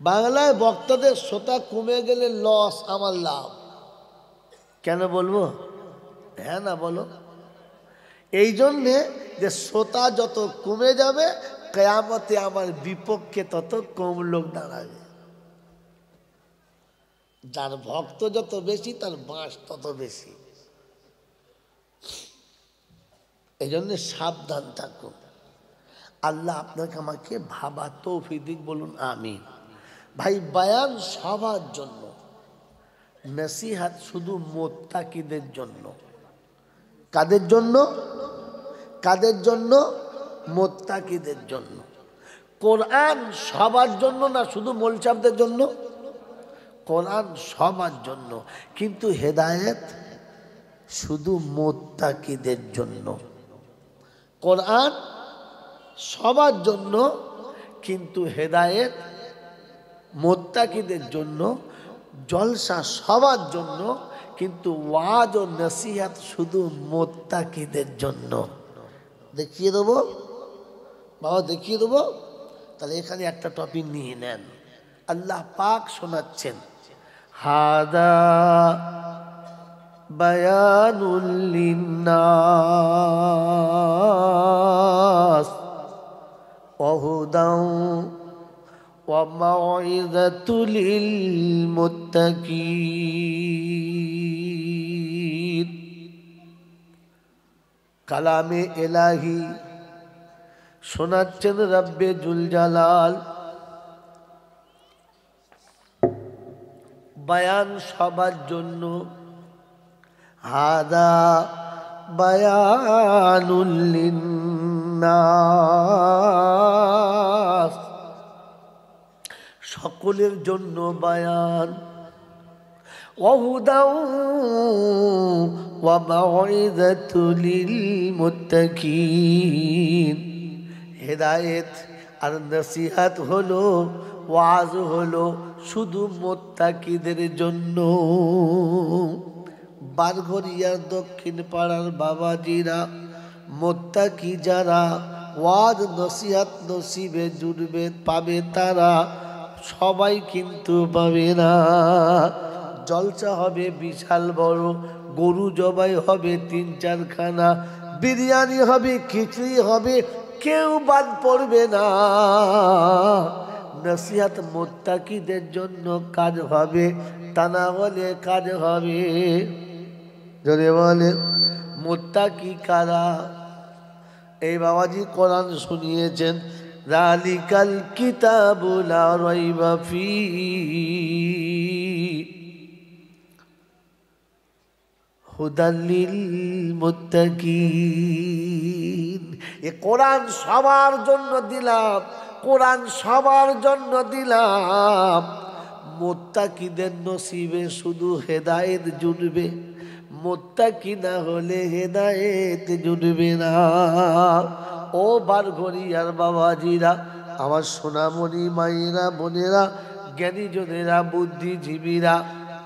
বাংলায় বক্তাদের শ্রোতা কমে গেলে লস, আমার লাভ। কেন বলবো? হ্যাঁ না বলো? এই জন্যে যে শ্রোতা যত কমে যাবে, কিয়ামতে আমার বিপক্ষে তত কম লোক দাঁড়াবে। যার ভক্ত যত বেশি তার বাঁশ তত বেশি। এই জন্যে সাবধান থাকুন। আল্লাহ আপনাকে আমাকে ভাবা তৌফিক দিক, বলুন আমিন। ভাই, বয়ান সবার জন্য, নসিহত শুধু মুত্তাকিদের জন্য। কাদের জন্য? কাদের জন্য? মুত্তাকিদের জন্য। কোরআন সবার জন্য না, শুধু মোলচাবদের জন্য? কোরআন সবার জন্য, কিন্তু হেদায়েত শুধু মুত্তাকিদের জন্য। কোরআন সবার জন্য, কিন্তু হেদায়েত মুত্তাকিদের জন্য। জলসা সবার জন্য, কিন্তু ওয়াজ ও নসিহত শুধু মুত্তাকিদের জন্য। দেখিয়ে দেবো বাবা, দেখিয়ে দেবো। তাহলে এখানে একটা টপিক নিয়ে নেন। আল্লাহ পাক শোনাচ্ছেন, হাদা বায়ানুল লিন্নাস ওয়া হুদাও ওয়া মাউইযাতুল লিল মুত্তাকিন। কালামে এলাহি শোনাচ্ছেন রব্বে জুল জালাল। বয়ান সবার জন্য, হাদা বায়ানুল লিন্নাস, সকলের জন্য বয়ান। ওয়া হুদাও ওয়া মাউইযাতুল লিল মুত্তাকিন। হেদায়েত আর নসিহত হলো, ওয়াজ হলো শুধু মুত্তাকিদের জন্য। বারঘরিয়ার দক্ষিণ পাড়ার বাবাজিরা, মুত্তাকি যারা, ওয়াজ নসিহত নসিবে জুড়বে, পাবে তারা, সবাই কিন্তু পাবে না। জলসা হবে বিশাল বড়, গরু জবাই হবে 3-4 খানা, বিরিয়ানি হবে, খিচুড়ি হবে, কেউ বাদ পড়বে না। নসিহত মুত্তাকিদের জন্য কাজ হবে, তা না হলে কাজ হবে। যদি বলে মুত্তাকি কারা? এই বাবাজি কোরআন শুনিয়েছেন, যালিকাল কিতাবু লা রাইবা ফীহি হুদাল লিল মুত্তাকিন। এ কোরআন সবার জন্য দিলাম, কোরআন সবার জন্য দিলাম। মুত্তাকিদের নসিবে শুধু হেদায়েত জুটবে, মুত্তাকি না হলে হেদায়েত জুটবে না। ও বারঘরিয়ার বাবাজিরা, আমার সোনামণি মায়েরা, বোনেরা, জ্ঞানীজনেরা, বুদ্ধিজীবীরা,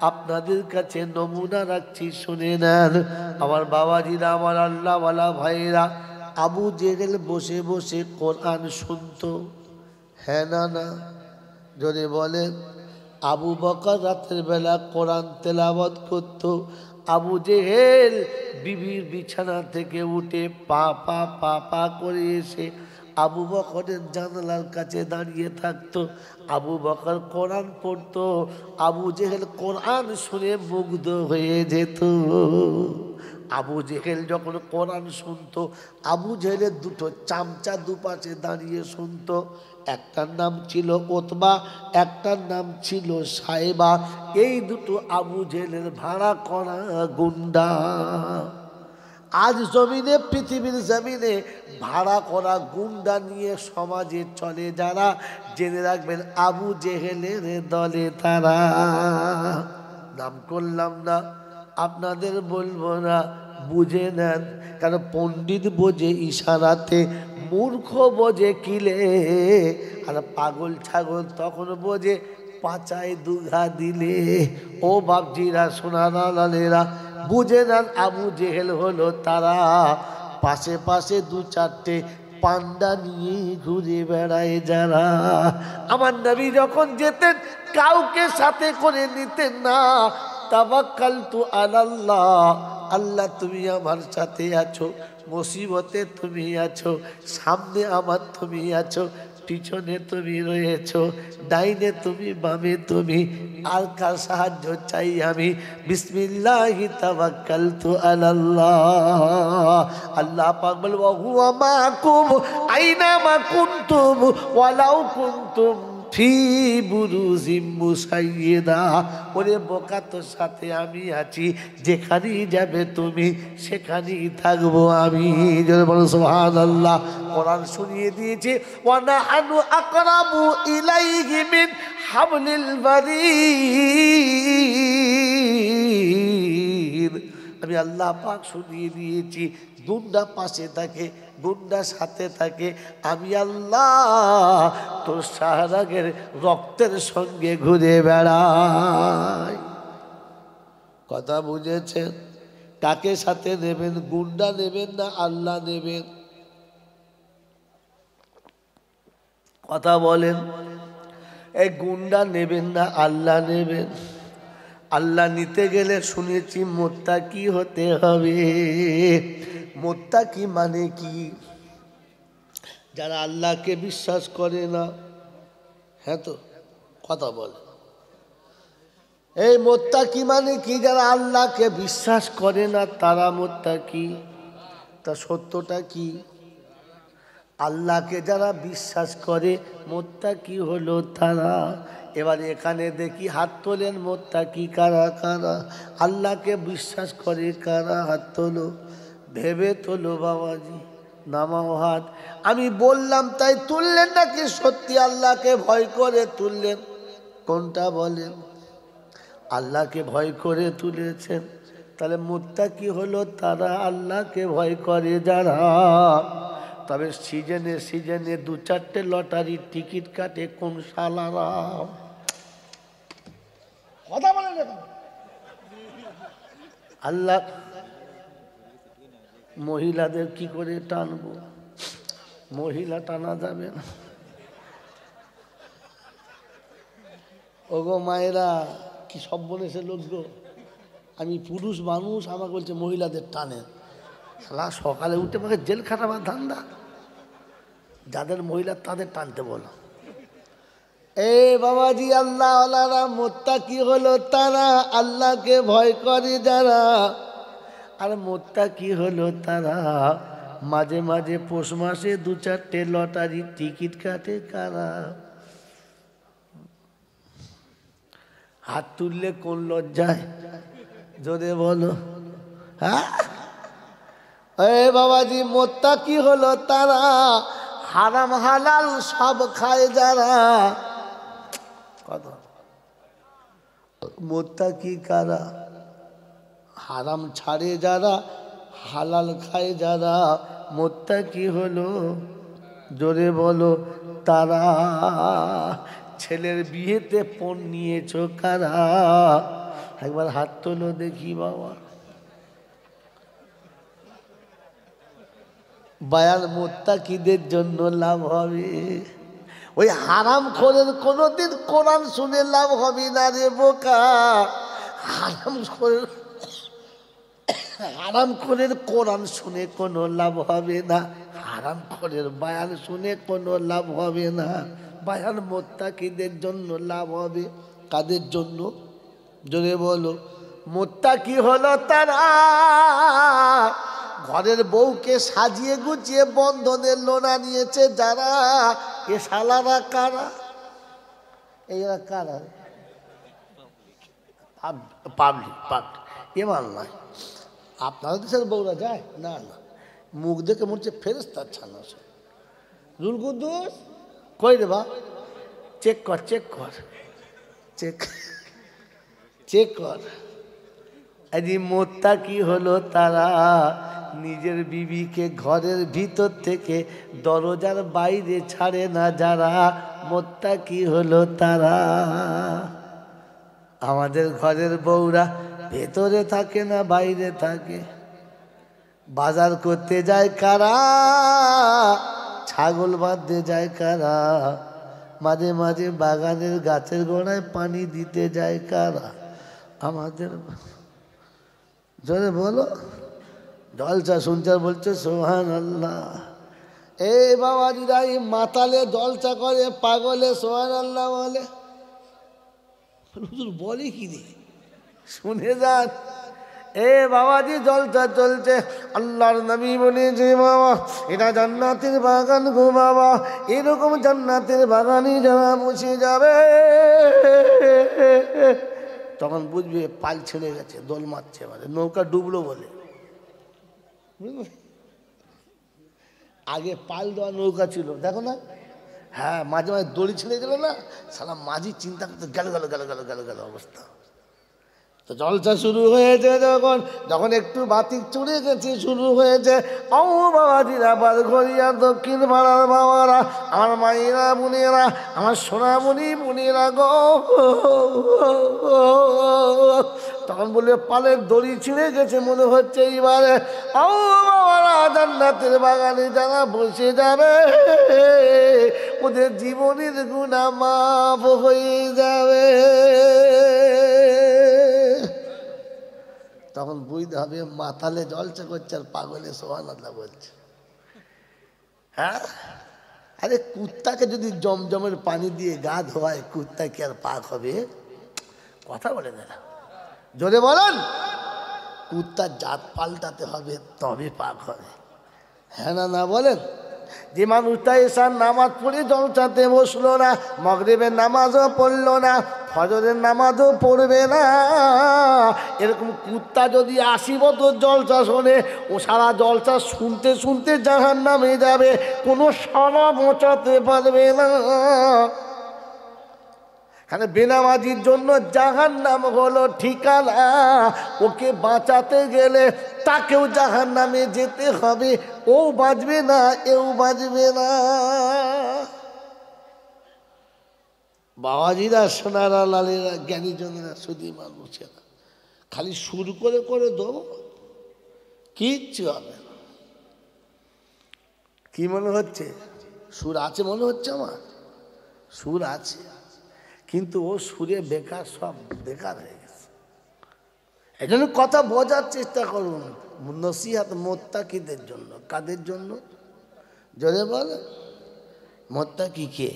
আপনাদের কাছে নমুনা রাখছি, শুনে নেন। আমার বাবাজিরা, আমার আল্লাহওয়ালা ভাইরা, আবু জেহেল বসে বসে কোরআন শুনতো, হ্যাঁ না না? যদি বলেন, আবু বকর রাতের বেলা কোরআন তেলাওয়াত করত। আবু জেহেল বিবির বিছানা থেকে উঠে পা পা পা পা করে এসে আবু বকরের জানালার কাছে দাঁড়িয়ে থাকতো। আবু বকর কোরআন পড়তো, আবু জেহেল কোরআন শুনে মুগ্ধ হয়ে যেত। আবু জেহেল যখন কোরআন শুনতো, আবু জেহেলের দুটো চামচা দুপাশে দাঁড়িয়ে শুনতো। একটার নাম ছিল ওতবা, একটার নাম ছিল সাইবা। এই দুটো আবু জেহেলের ভাড়া করা গুন্ডা। আজ জমিনে, পৃথিবীর জমিনে ভাড়া করা গুন্ডা নিয়ে সমাজে চলে যারা, জেনে রাখবেন আবু জেহেলের দলে তারা। নাম করলাম না, আপনাদের বলবো না, বুঝে নেন। কারণ পণ্ডিত বোঝে ইশারাতে, মূর্খ বোঝে কিলে, আর পাগল ছাগল তখন বোঝে পাচায় দুঘা দিলে। ও বাপজিরা, সোনারা লালেরা, বুঝে নেন আবু জেহেল হলো তারা। পাশে পাশে 2-4টে পান্ডা নিয়ে ঘুরে বেড়ায় যারা। আমার নবী যখন যেতেন কাউকে সাথে করে নিতেন না। তাওয়াক্কালতু আলাল্লাহ, আল্লাহ তুমি আমার সাথে আছো, মুসিবতে তুমি আছো, সামনে আমার তুমি আছো, পিছনে তুমি রয়েছো, ডাইনে তুমি বামে তুমি, আর কার সাহায্য চাই আমি? বিসমিল্লাহি তাওয়াক্কালতু আলাল্লাহ। আল্লাহ পাক বলে ওয়া হুয়া মাকুম আইনা মা কুনতুম ওয়ালাউ কুনতুম ফি বুরুজিম মুসাইয়্যিদা। ওরে বোকা, তোর সাথে আমি আছি, যেখানেই যাবে তুমি সেখানেই থাকবো আমি। যদি বলো সুবহানাল্লাহ। কোরআন শুনিয়ে দিয়েছে ওয়া নাহনু আকরাবু ইলাইহি মিন হাবলিল বারীদ। আমি আল্লাহ পাক শুনিয়ে দিয়েছি, গুন্ডা পাশে থাকে, গুন্ডা সাথে থাকে, আমি আল্লাহ তোর শাহরাগের রক্তের সঙ্গে ঘুরে বেড়াই। কথা বুঝেছেন? কাকে সাথে নেবেন? গুন্ডা নেবেন না আল্লাহ নেবেন? কথা বলেন। এই গুন্ডা নেবেন না আল্লাহ নেবেন? আল্লাহ নিতে গেলে শুনেছি মুত্তাকি হতে হবে। মুত্তাকি মানে কি? যারা আল্লাহকে বিশ্বাস করে না। হ্যাঁ তো কথা বলে। এই মুত্তাকি মানে কি? যারা আল্লাহকে বিশ্বাস করে না তারা মুত্তাকি। তা সত্যটা কি? আল্লাহকে যারা বিশ্বাস করে মুত্তাকি হলো তারা। এবার এখানে দেখি হাত তোলেন মুত্তাকি কারা কারা? আল্লাহকে বিশ্বাস করে কারা? হাত তোলো, ভেবে তোলো বাবাজি, নামাও হাত। আমি বললাম তাই তুললেন নাকি সত্যি আল্লাহকে ভয় করে তুললেন? কোনটা বলেন? আল্লাহকে ভয় করে তুলেছেন। তাহলে মুত্তাকি হলো তারা আল্লাহকে ভয় করে যারা। তবে সিজনে সিজনে 2-4টে লটারির টিকিট কাটে কোন শালারা? কথা বলে দেখো। আল্লাহ মহিলাদের কি করে টানবো? মহিলা টানা যাবে না। ওগো মায়েরা, কি সব বলেছে লোক গো। আমি পুরুষ মানুষ, আমাকে বলছে মহিলাদের টানে। শালা সকালে উঠে আমাকে জেল খাটাবার ধান্দা। যাদের মহিলা তাদের টানতে বলো। এ বাবাজি, আল্লাহ ওয়ালারা মুত্তাকি হলো তারা আল্লাহকে ভয় করে যারা। আর মুত্তাকি হলো তারা মাঝে মাঝে পৌষ মাসে 2-4টে লটারি টিকিট কাটে কারা? হাত তুললে কোন লজ্জায়? জোরে বলো। হ্যাঁ এ বাবাজি, মুত্তাকি হলো তারা হারাম হালাল সব খায় যারা। কথা মুত্তাকি কারা? হারাম ছাড়ে যারা, হালাল খায় যারা। মুত্তাকি হলো, জোরে বলো, তারা। ছেলের বিয়েতে পণ নিয়েছো কারা? একবার হাত তোলো দেখি বাবা। বায়ান মুত্তাকিদের জন্য লাভ হবে। ওই হারাম খোরের কোনোদিন কোরআন শুনে লাভ হবে না রে বোকা। হারাম খোরের কোরআন শুনে কোনো লাভ হবে না। হারাম খোরের বায়ান শুনে কোনো লাভ হবে না। বায়ান মুত্তাকিদের জন্য লাভ হবে। কাদের জন্য? জোরে বলো। মুত্তাকি হলো তারা ঘরের বউকে সাজিয়ে গুছিয়ে বন্ধনের লোনা নিয়েছে যারা। এ শালারা কারা? এরা কারা? পাবলিক এবার নয়। আপনাদের দেশের বউরা যায় না? না, মুখ দেখে মনে হচ্ছে ফেরেশতার ছানা। রুল কুদ্দুস কই রে বা? চেক কর চেক কর চেক চেক কর। আরে মুত্তাকি হলো তারা নিজের বিবিকে ঘরের ভিতর থেকে দরজার বাইরে ছাড়ে না যারা। মুত্তাকি হলো তারা। আমাদের ঘরের বউরা ভেতরে থাকে না বাইরে থাকে। বাজার করতে যায় কারা? ছাগল বাঁধতে যায় কারা? মাঝে মাঝে বাগানের গাছের গোড়ায় পানি দিতে যায় কারা? আমাদের। জোরে বলো। জলসা শুনছে বলছে সুবহানাল্লাহ। এই বাবাজিরা এই মাতালে জলসা করে, পাগলে সুবহানাল্লাহ বলে। হুজুর বলে কি রে? শুনে যান। এ বাবাজি জলসা চলছে, আল্লাহর নবী বলেছে বাবা এটা জান্নাতের বাগান গো বাবা, এরকম জান্নাতের বাগানে যারা বসে যাবে তখন বুঝবে পাল ছেড়ে গেছে, দোল মারছে, মানে নৌকা ডুবলো বলে। আগে পাল দেওয়া নৌকা ছিল, দেখো না? হ্যাঁ, মাঝে মাঝে দড়ি ছেড়ে গেল না, সারা মাঝি চিন্তা করতে গেল গেল গেল গেল গেল গেল অবস্থা। তো জলসা শুরু হয়েছে যখন, যখন একটু বাতিক চড়ে গেছে, শুরু হয়েছে। ও বাবাজিরা, বারঘরিয়া দক্ষিণ পাড়ার বাবারা, আমার মায়েরা বোনেরা, আমার সোনামণি বোনেরা গো, তখন বলবে পালের দড়ি ছিঁড়ে গেছে মনে হচ্ছে এইবারে। ও বাবারা, জান্নাতের বাগানে যারা বসে যাবে ওদের জীবনের গুনাহ মাফ হয়ে যাবে। তখন বুঝতে হবে মাতালে জলসা করছে আর পাগলে সুবহানাল্লাহ বলছে। হ্যাঁ, আরে কুত্তাকে যদি জমজমের পানি দিয়ে গা ধোয়ায়, কুত্তা কি আর পাক হবে? কথা বলে না, জোরে বলেন। কুত্তার জাত পাল্টাতে হবে তবে পাক হবে। হ্যাঁ না, না বলেন? যে মানুষটা এসার নামাজ পড়ে জলসাতে বসলো না, মাগরিবের নামাজও পড়লো না, ফজরের নামাজও পড়বে না, এরকম কুত্তা যদি 80 বছর জলসা শোনে, ও সারা জলসা শুনতে শুনতে জাহান্নামে যাবে, কোনো সারা বোঁচাতে পারবে না। কারণ বেনামাজির জন্য জাহান্নাম হলো ঠিকানা। ওকে বাঁচাতে গেলে তাকেও জাহান্নামে যেতে হবে, ও বাঁচবে না, এও বাঁচবে না। বাবাজিরা, সোনারা, লালেরা, জ্ঞানীজনেরা, শুধু মানুষেরা খালি সুর করে করে দেবো, কিচ্ছু হবে না। কি মনে হচ্ছে? সুর আছে মনে হচ্ছে আমার? সুর আছে, কিন্তু ও সুরে বেকার, সব বেকার হয়ে গেছে। এই জন্য কথা বোঝার চেষ্টা করুন। নসিহাত মুত্তাকিদের জন্য। কাদের জন্য? জোরে বল। মুত্তাকি কে?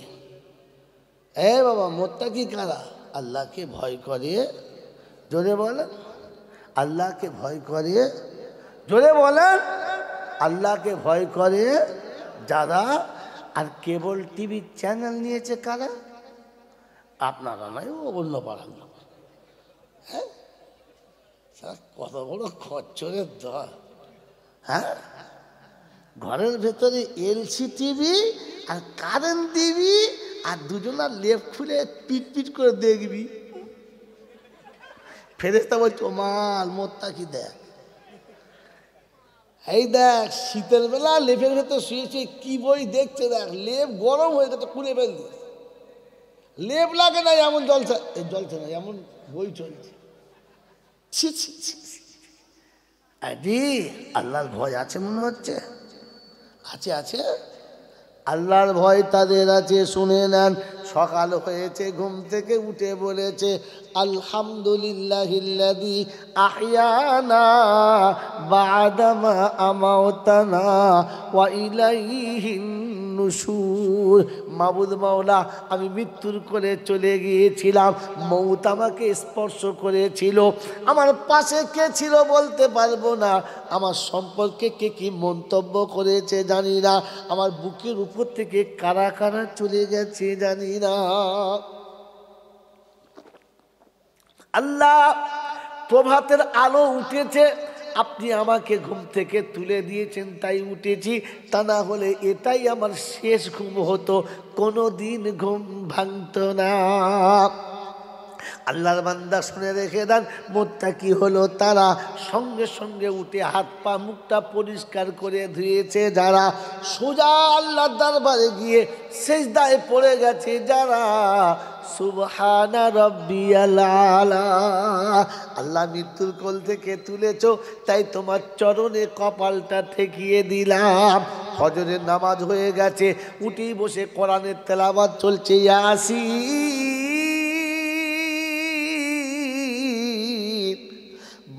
এ বাবা, মুত্তাকি কারা? আল্লাহকে ভয় করে। জোরে বলেন। আল্লাহকে ভয় করে। জোরে বলেন। আল্লাহকে ভয় করে যারা। আর কেবল টিভি চ্যানেল নিয়েছে কারা? আপনারা নয়, ও অন্য পাড়ার লোক। হ্যাঁ, কত বড় খচ্চরের দল। হ্যাঁ, ঘরের ভেতরে এলসি টিভি আর কারেন্ট টিভি, আর দুজনার লেপ খুলে পিট পিট করে দেখবি। ফেরেশতা বলছে ও মাল মুত্তাকি দেখ, এই দেখ শীতের বেলা লেপের ভেতর শুয়েছে, কি বই দেখছে দেখ, লেপ গরম হয়ে গেছে, খুলে ফেললি। লেপ লাগে না এমন জলসা, এই জলসা না এমন বই চলছে। ছি ছি ছি, আরে আল্লাহর ভয় আছে মনে হচ্ছে? আছে, আছে। আল্লাহর ভয় তাদের আছে। শুনে নেন, সকাল হয়েছে, ঘুম থেকে উঠে বলেছে আলহামদুলিল্লাহিল্লাযী আহইয়ানা বা'দা মা আমাতানা ওয়া ইলাইহিন নুশুর। মাবুদ মাওলা, আমি মৃত্যুর কোলে চলে গিয়েছিলাম, মৌত আমাকে স্পর্শ করেছিল, আমার পাশে কে ছিল বলতে পারবো না, আমার সম্পর্কে কে কি মন্তব্য করেছে জানি না, আমার বুকের উপর থেকে কারা কারা চলে গেছে জানি না। আল্লাহ, প্রভাতের আলো উঠেছে, আপনি আমাকে ঘুম থেকে তুলে দিয়েছেন তাই উঠেছি, তা না হলে এটাই আমার শেষ ঘুম হতো, কোনো দিন ঘুম ভাঙতো না। আল্লাহর বান্দা শুনে রেখে দেন, মুত্তাকি হলো তারা সঙ্গে সঙ্গে উঠে হাত পা মুখটা পরিষ্কার করে ধুয়েছে যারা, সোজা আল্লাহর দরবারে গিয়ে সিজদায় পড়ে গেছে যারা, সুবহানা রাব্বিয়াল আলা। আল্লাহ মৃত্যুর কোল থেকে তুলেছো, তাই তোমার চরণে কপালটা ঠেকিয়ে দিলাম। ফজরের নামাজ হয়ে গেছে, উঠেই বসে কোরআনের তেলাওয়াত চলছে। ইয়াসিন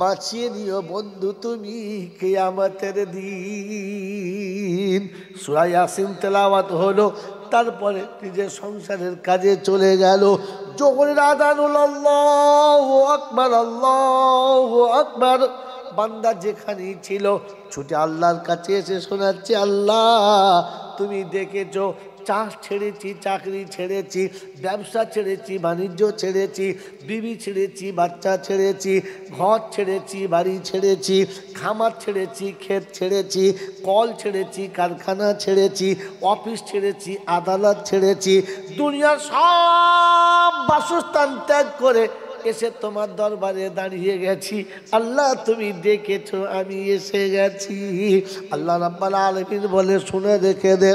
বাঁচিয়ে নিও বন্ধু তুমি কিয়ামতের দিন। সূরা ইয়াসিন তেলাওয়াত হলো, তারপরে নিজের সংসারের কাজে চলে গেল। যোহরের আযান হলো, আল্লাহু আকবার, আল্লাহু আকবার। বান্দা যেখানেই ছিল ছুটে আল্লাহর কাছে এসে শোনাচ্ছে, আল্লাহ তুমি দেখেছো চাষ ছেড়েছি, চাকরি ছেড়েছি, ব্যবসা ছেড়েছি, বাণিজ্য ছেড়েছি, বিবি ছেড়েছি, বাচ্চা ছেড়েছি, ঘর ছেড়েছি, বাড়ি ছেড়েছি, খামার ছেড়েছি, ক্ষেত ছেড়েছি, কল ছেড়েছি, কারখানা ছেড়েছি, অফিস ছেড়েছি, আদালত ছেড়েছি, দুনিয়ার সব বাসস্থান ত্যাগ করে এসে তোমার দরবারে দাঁড়িয়ে গেছি। আল্লাহ তুমি ডেকেছো, আমি এসে গেছি। আল্লাহ রাব্বুল আলামিন বলে, শুনে রেখে দে,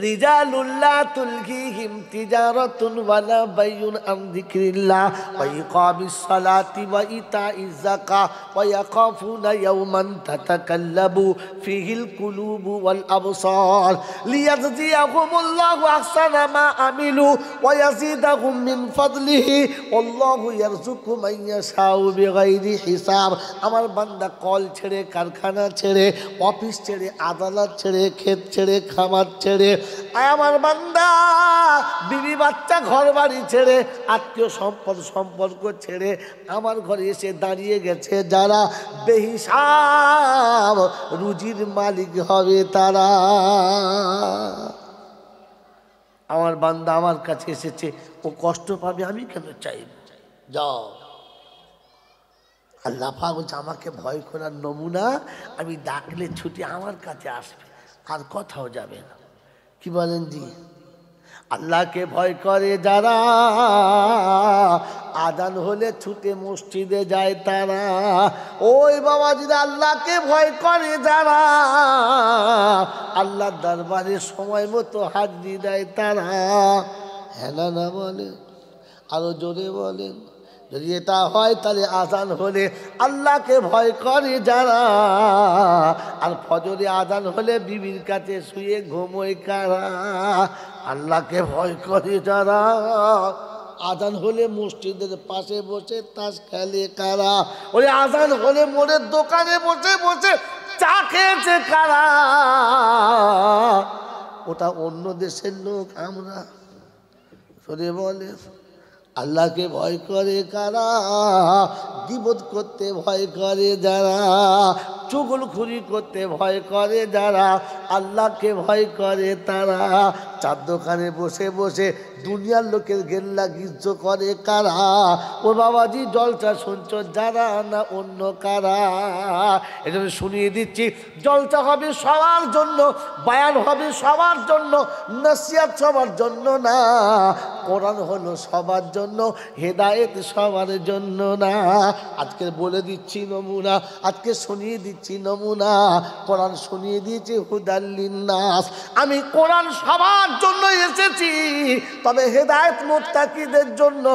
রিজালুল্লাহ তুলহিহিম তিজারাতুন ওয়ালা বাইউন আন যিকরিল্লাহ ওয়া ইকামিস সালাতি ওয়া ইতাইজ যাকাহ ওয়া ইয়াখাফুনা ইয়াওমান তাতাকাল্লাবু ফিহিল কুলুবু ওয়াল আবসার লিয়াজজিয়াহুমুল্লাহু আহসানা মা আমিলু ওয়া ইয়াজিদাহুম মিন ফাদলিহি আল্লাহু ইয়ারযুকু মান ইয়াশাউ বিগাইরি হিসাব। আমার বান্দা কল ছেড়ে, কারখানা ছেড়ে, অফিস ছেড়ে, আদালত ছেড়ে, ক্ষেত ছেড়ে, খামার ছেড়ে, আমার বান্দা বিবি বাচ্চা ঘর বাড়ি ছেড়ে, আত্মীয় সম্পর্ক ছেড়ে আমার ঘরে এসে দাঁড়িয়ে গেছে যারা, বেহিসাব রুজির মালিক হবে তারা। আমার বান্দা আমার কাছে এসেছে, ও কষ্ট পাবে, আমি কেন চাইব? যাও, আল্লাহ পাক বলছে আমাকে ভয় করার নমুনা, আমি ডাকলে ছুটে আমার কাছে আসবে, আর কোথাও যাবে না। কি বলেন জি? আল্লাহকে ভয় করে যারা, আজান হলে ছুটে মসজিদে যায় তারা। ওই বাবাজিরা, আল্লাহকে ভয় করে যারা, আল্লাহর দরবারে সময় মতো হাজিরি দেয় তারা। হ্যাঁ না বলেন, আরো জোরে বলেন। যদি এটা হয় তাহলে আজান হলে আল্লাহকে ভয় করে যারা, আর ফজরে আজান হলে বিবির কাছে শুয়ে ঘুমোয় কারা। আল্লাহকে ভয় করে যারা, আজান হলে মসজিদের পাশে বসে তাস খেলে কারা। ওই আজান হলে মোড়ের দোকানে বসে বসে চা খেয়েছে কারা। ওটা অন্য দেশের লোক, আমরা সরে বলে। আল্লাহকে ভয় করে কারা, গীবত করতে ভয় করে যারা, চুগলখুরি করতে ভয় করে যারা, আল্লাহকে ভয় করে তারা। চার দোকানে বসে বসে দুনিয়ার লোকের গেল্লা গিজ্জ করে কারা। ও বাবাজি, জলসা শুনছ যারা, না অন্য কারা? এজন্য শুনিয়ে দিচ্ছি, জলসা হবে সবার জন্য, বায়ান হবে সবার জন্য, নসিহত সবার জন্য না। কোরআন হলো সবার জন্য, হেদায়েত সবার জন্য না। আজকে বলে দিচ্ছি নমুনা, আজকে শুনিয়ে দিচ্ছি নমুনা। কোরআন শুনিয়ে দিয়েছে হুদাল লিন্নাস। আমি কোরআন সবার জন্য এসেছি, তবে হেদায়েত মুত্তাকিদের জন্য।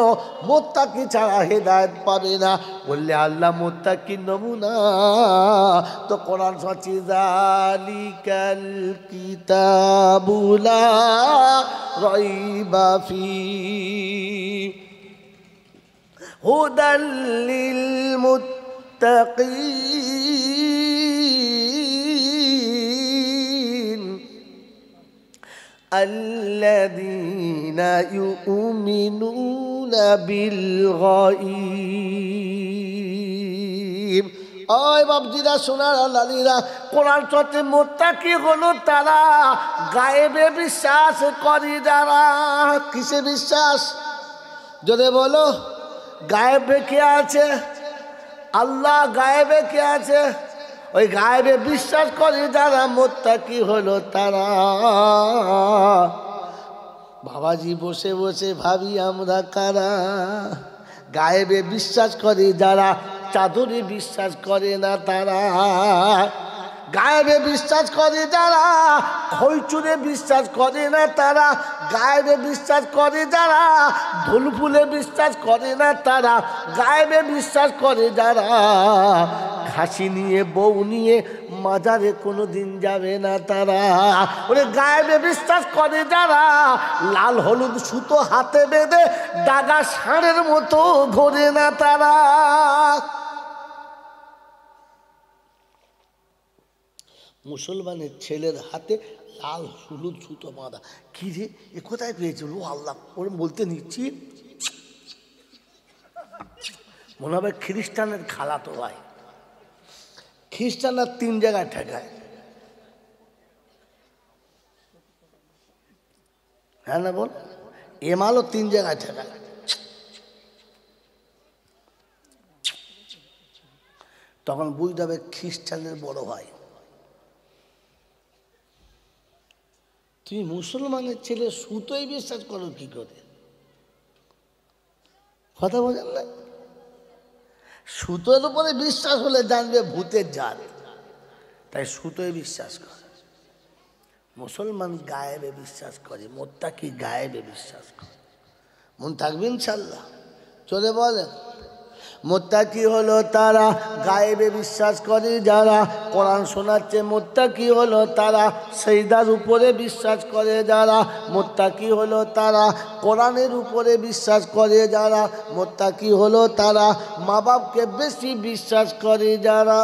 মুত্তাকি ছাড়া হেদায়েত পাবে না। বললে আল্লাহ মুত্তাকির নমুনা, তো কোরআন সচি যালিকাল কিতাবু লা রাইবা ফি হুদাল লিল মুত্তাকিন আল্লাযীনা ইউমিনুনা বিল গায়ব। ওই বাপজিরা, সোনার লালীরা, কোরআন চর্চে মুত্তাকি হলো তারা, গায়েবে বিশ্বাস করি যারা। কিসে বিশ্বাস? যদি বলো, গায়েবে কে আছে? আল্লাহ। গায়েবে কে আছে? ওই গায়েবে বিশ্বাস করে যারা, মুত্তাকি হলো তারা। বাবাজি, বসে বসে ভাবি আমরা কারা? গায়েবে বিশ্বাস করে যারা, চাদরে বিশ্বাস করে না তারা। গায়েবে বিশ্বাস করে যারা, খৈচুরে বিশ্বাস করে না তারা, গায়েবে বিশ্বাস করে যারা, ধুলফুলে বিশ্বাস করে না তারা, গায়েবে বিশ্বাস করে যারা, খাসি নিয়ে বউ নিয়ে মাজারে কোনো দিন যাবে না তারা। ওরে গায়েবে বিশ্বাস করে যারা, লাল হলুদ সুতো হাতে বেঁধে দাগা ষাঁড়ের মতো ঘোরে না তারা। মুসলমানের ছেলের হাতে লাল হলুদ সুতো বাঁধা, কি রে এ কোথায় পেয়েছিল? ও আল্লাহ, ওর বলতে নিচ্ছি মনে হবে খ্রিস্টানের খালাতো ভাই। খ্রিস্টানরা 3 জায়গায় ঠেকায়, হ্যাঁ না বল, এ মালও 3 জায়গায় ঠেকায়। তখন বুঝতে হবে খ্রিস্টানের বড় ভাই। তুমি মুসলমানের ছেলে সুতোই বিশ্বাস করো কি করে? কথা বোঝেন না? সুতোর উপরে বিশ্বাস হলে জানবে ভূতের জাত, তাই সুতোয় বিশ্বাস করে। মুসলমান গায়েবে বিশ্বাস করে, মোত্তাকি গায়েবে বিশ্বাস করে। মন থাকবে ইনশাল্লাহ? চলে বলেন, মোত্তাকি হলো তারা গায়েবে বিশ্বাস করে যারা, কোরআন শোনাচ্ছে মোত্তাকি হলো তারা, সেজদার উপরে বিশ্বাস করে যারা, মোত্তাকি হলো তারা, কোরআনের উপরে বিশ্বাস করে যারা, মোত্তাকি হলো তারা, মা বাপকে বেশি বিশ্বাস করে যারা।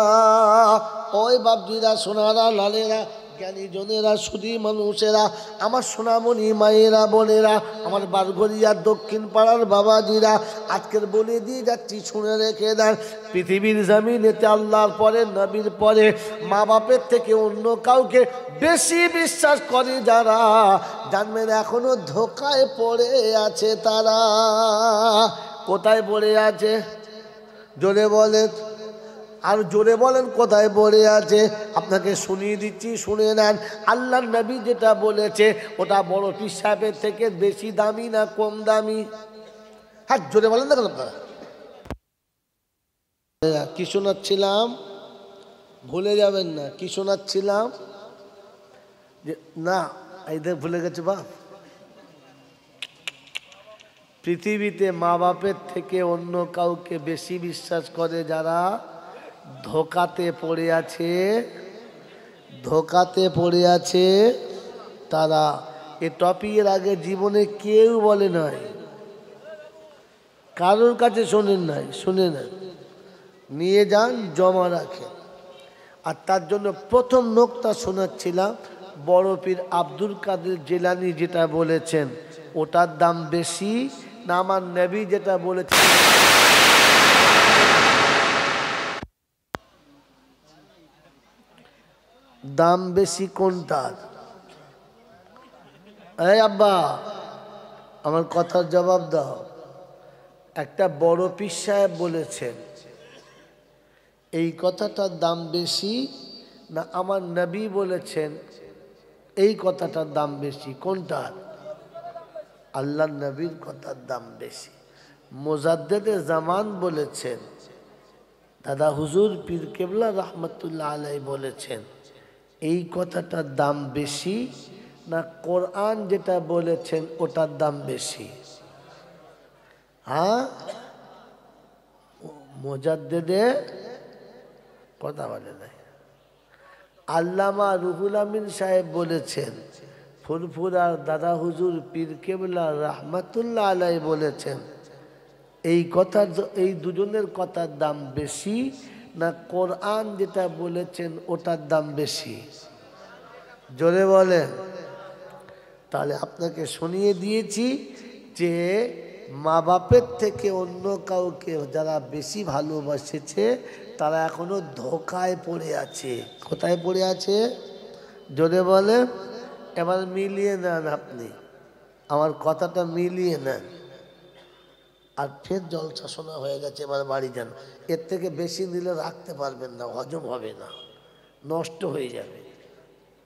ওই বাপজিরা, সোনারা, লালেরা, জ্ঞানী জনেরা, সুধী মানুষেরা, আমার সোনামণি মায়েরা, বোনেরা, আমার বারঘরিয়ার দক্ষিণ পাড়ার বাবাজিরা, আজকের বলে দিয়ে যাচ্ছি, শুনে রেখে দেন। পৃথিবীর জমিনেতে আল্লাহর পরে, নবীর পরে, মা বাপের থেকে অন্য কাউকে বেশি বিশ্বাস করে যারা, জানবেন এখনো ধোকায় পড়ে আছে তারা। কোথায় পড়ে আছে? জোরে বলেন, আর জোরে বলেন কোথায় পড়ে আছে? আপনাকে শুনিয়ে দিচ্ছি, শুনে নেন। আল্লাহর নবী যেটা বলেছে ওটা বড় পীর সাহেবের থেকে বেশি দামি না কম দামি? হ্যাঁ জোরে বলেন না কেন আপনারা? কি শোনাচ্ছিলাম? ভুলে যাবেন না, কি শোনাচ্ছিলাম? যে না এইদের ভুলে গেছে বা, পৃথিবীতে মা বাপের থেকে অন্য কাউকে বেশি বিশ্বাস করে যারা, ধোকাতে পড়ে আছে, ধোকাতে পড়ে আছে তারা। এ টপিকের আগে জীবনে কেউ বলে নাই, কারোর কাছে শোনেন নাই, শুনে নেন, নিয়ে যান, জমা রাখেন। আর তার জন্য প্রথম নোকতা শোনাচ্ছিলাম, বড় পীর আব্দুল কাদের জিলানী যেটা বলেছেন ওটার দাম বেশি না আমার নবী যেটা বলেছেন? দাম বেশি কোনটার? এই আব্বা, আমার কথার জবাব দাও। একটা বড় পীর সাহেব বলেছেন, এই কথাটার দাম বেশি না আমার নবী বলেছেন এই কথাটার দাম বেশি? কোনটার? আল্লাহর নবীর কথার দাম বেশি। মুজাদ্দেদে জামান বলেছেন, দাদা হুজুর পীর কেবলা রহমতুল্লাহ আলাই বলেছেন, এই কথাটার দাম বেশি না কোরআন যেটা বলেছেন ওটার দাম বেশি? হ্যাঁ, মুজাদ্দেদে কথা বলে নাই। আল্লামা রুহুল আমিন সাহেব বলেছেন, ফুরফুরার দাদা হুজুর পীর কেবলা রহমতুল্লাহ আলাই বলেছেন, এই কথার, এই দুজনের কথার দাম বেশি না কোরআন যেটা বলেছেন ওটার দাম বেশি? জোরে বলেন। তাহলে আপনাকে শুনিয়ে দিয়েছি যে মা বাপের থেকে অন্য কাউকে যারা বেশি ভালোবাসেছে তারা এখনো ধোকায় পড়ে আছে। কোথায় পড়ে আছে? জোরে বলেন। এবার মিলিয়ে নেন, আপনি আমার কথাটা মিলিয়ে নেন। আর ফের জলসা শোনা হয়ে গেছে, এবার বাড়ি যান। এর থেকে বেশি নিলে রাখতে পারবেন না, হজম হবে না, নষ্ট হয়ে যাবে।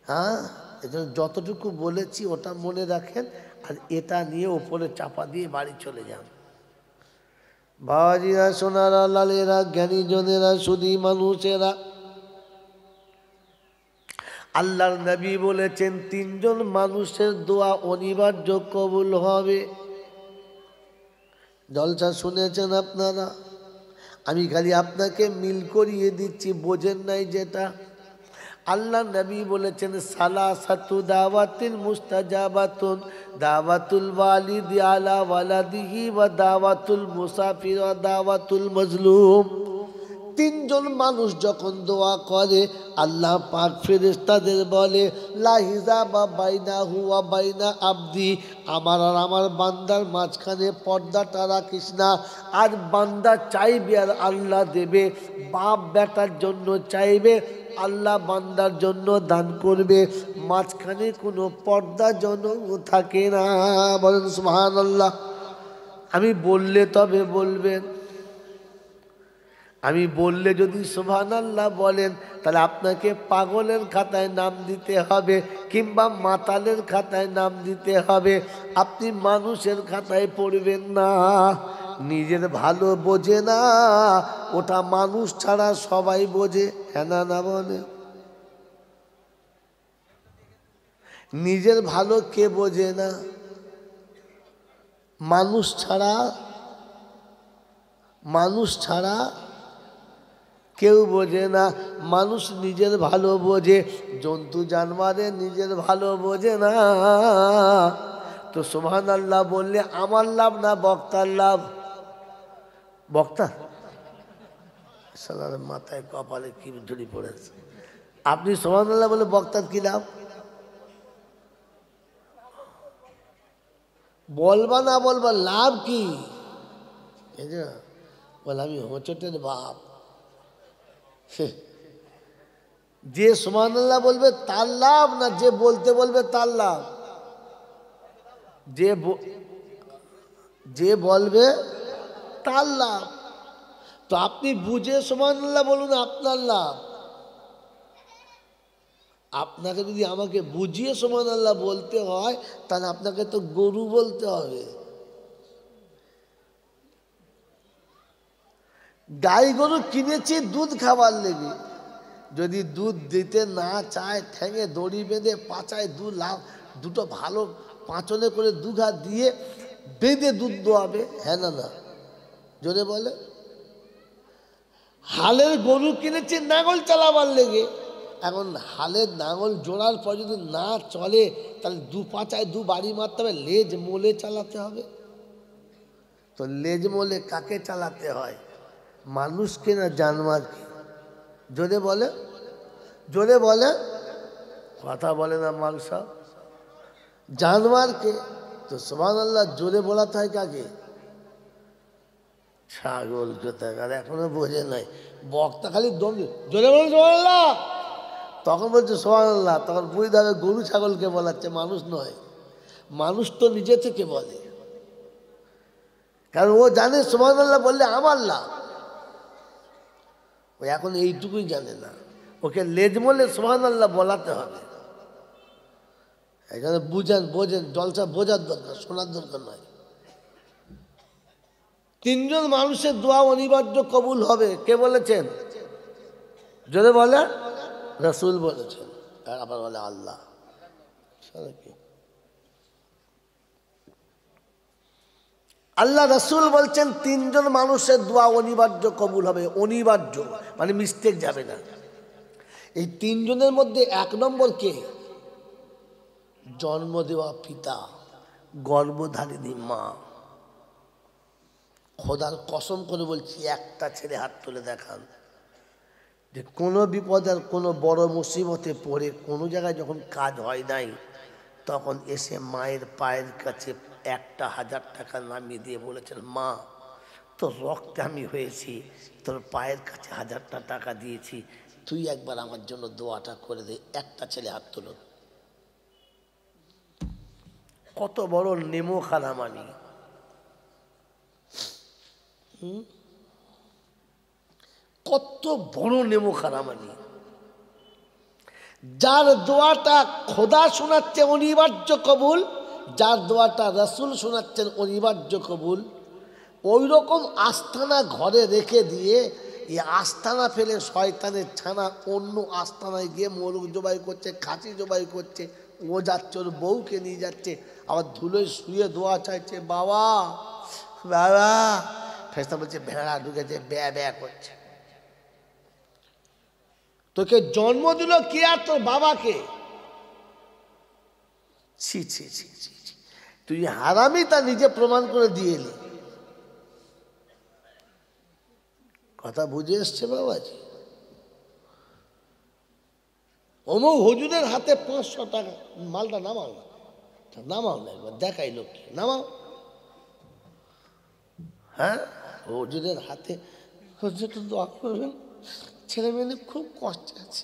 হ্যাঁ, এজন্য যতটুকু বলেছি ওটা মনে রাখেন, আর এটা নিয়ে ওপরে চাপা দিয়ে বাড়ি চলে যান। বাবাজিরা, সোনারা, লালেরা, জ্ঞানীজনেরা, সুধী মানুষেরা, আল্লাহর নবী বলেছেন তিনজন মানুষের দোয়া অনিবার্য কবুল হবে। জলসা শুনেছেন আপনারা? আমি খালি আপনাকে মিল করিয়ে দিচ্ছি, বোঝেন নাই যেটা। আল্লাহ নবী বলেছেন সালাসাতু দাওয়াতিল মুস্তাজাবাতুন, দাওয়াতুল ওয়ালিদি আলা ওয়ালাদিহি ওয়া দাওয়াতুল মুসাফির ওয়া দাওয়াতুল মাজলুম। তিনজন মানুষ যখন দোয়া করে আল্লাহ পাক ফেরেশতাদের বলে লা হিজাবা বাইনাহু ওয়া বাইনা আবদি, আমার আর আমার বান্দার মাঝখানে পর্দাটা রাখিস না। আর বান্দা চাইবে আর আল্লাহ দেবে, বাপ বেটার জন্য চাইবে আল্লাহ বান্দার জন্য দান করবে, মাঝখানে কোনো পর্দা যেন থাকে না। বলেন সুবহানাল্লাহ। আমি বললে তবে বলবেন, আমি বললে যদি সুবহানাল্লাহ বলেন তাহলে আপনাকে পাগলের খাতায় নাম দিতে হবে কিংবা মাতালের খাতায় নাম দিতে হবে, আপনি মানুষের খাতায় পড়বেন না। নিজের ভালো বোঝে না, ওটা মানুষ ছাড়া সবাই বোঝে। হ্যাঁ না বলে? নিজের ভালো কে বোঝে না? মানুষ ছাড়া কেউ বোঝে না। মানুষ নিজের ভালো বোঝে, জন্তু জানোয়ারে নিজের ভালো বোঝে না। তো সুবহানাল্লাহ বললে আমার লাভ না বক্তার লাভ? বক্তা সালার মাথায় কপালে কি ঝুড়ি পড়েছে। আপনি সুবহানাল্লাহ বলে বক্তার কি লাভ? বলবা না বলবা লাভ কি? বলে আমি হোঁচটের বাপ। যে সুবহানাল্লাহ বলবে তার লাভ না যে বলতে বলবে তার লাভ? যে বলবে তার লাভ। তো আপনি বুঝে সুবহানাল্লাহ বলুন, আপনার লাভ। আপনাকে যদি আমাকে বুঝিয়ে সুবহানাল্লাহ বলতে হয় তাহলে আপনাকে তো গরু বলতে হবে। গাই গরু কিনেছি দুধ খাবার লেগে, যদি দুধ দিতে না চায় ঠ্যাঙে দড়ি বেঁধে পাচায় দুটো ভালো পাঁচনে করে দুঘা দিয়ে বেঁধে দুধ দোয়াবে। হ্যাঁ না জোরে বলে? হালের গরু কিনেছি নাঙল চালাবার লেগে, এখন হালের নাঙল জোড়ার পর যদি না চলে তাহলে দু পাচায় দু বাড়ি মারতে হবে, লেজ মোলে চালাতে হবে। তো লেজ মোলে কাকে চালাতে হয়? মানুষকে না জানোয়ারকে? জোরে বলে? কথা বলে না মালসা? জানোয়ারকে। তো সুবহানাল্লাহ জোরে বলাতে হয় কাকে? ছাগল কোথাকার, এখনো বোঝে নাই। বক্তা খালি দম জোরে বলে সুবহানাল্লাহ, তখন বলছে সুবহানাল্লাহ, তখন বুঝতে হবে গরু ছাগলকে বলাচ্ছে, মানুষ নয়। মানুষ তো নিজে থেকে বলে, কারণ ও জানে সুবহানাল্লাহ বললে আমার লাভ। ও এখন এইটুকুই জানে না, ওকে লেজ মোলে সুবহানাল্লাহ বলাতে হবে। এখানে বোঝেন জলসা বোঝার দরকার, শোনার দরকার নয়। তিনজন মানুষের দোয়া অনিবার্য কবুল হবে, কে বলেছেন? যদি বলে রাসূল বলেছেন, আর আবার বলে আল্লাহ। আল্লাহ রাসূল বলছেন তিনজন মানুষের দোয়া অনিবার্য কবুল হবে। অনিবার্য মানে মিস্টেক যাবে না। এই তিনজনের মধ্যে এক নম্বর কে? জন্ম দেওয়া পিতা, গর্ভধারিণী মা। খোদার কসম করে বলছি, একটা ছেলে হাত তুলে দেখান যে কোনো বিপদের কোনো বড় মুসিবতে পড়ে কোনো জায়গায় যখন কাজ হয় নাই তখন এসে মায়ের পায়ের কাছে 1,000 টাকা নামিয়ে দিয়ে বলেছেন, মা তোর রক্তে আমি হয়েছি, তোর পায়ের কাছে 1000টা টাকা দিয়েছি, তুই একবার আমার জন্য দোয়াটা করে দে। একটা ছেলে হাত তুলো। কত বড় নেমো খারামানি! কত বড় নেমো খারামানি! যার দোয়াটা খোদা শোনাচ্ছে অনিবার্য কবুল, যার দোয়াটা রাসূল শোনাচ্ছেন অনিবার্য কবুল, ওই রকম আস্থানা ঘরে রেখে দিয়ে এই আস্তানা ফেলে শয়তানের ছানা অন্য আস্তানায় গিয়ে মোরগ জবাই করছে, খাসি জবাই করছে, ও যাচ্ছে ওর বউকে নিয়ে যাচ্ছে, আবার ধুলোয় শুয়ে দোয়া চাইছে, বাবা বাবা। ফেরেশতা বলছে ভেড়া ঢুকেছে, ব্যা ব্যা করছে। তোকে জন্ম দিল কে আর তোর বাবাকে? ছি ছি ছি ছি, তুই হারামি তা নিজে প্রমাণ করে দিয়ে এলি। কথা বুঝে এসছে বাবাজি? অমুক হুজুরের হাতে 500 টাকা, মালটা নামাও না, নামাও না, একবার দেখাই লোককে, নামাও। হ্যাঁ, হুজুরের হাতে, হুজুর তো দোয়া করবেন, ছেলে মেয়ে খুব কষ্ট আছে,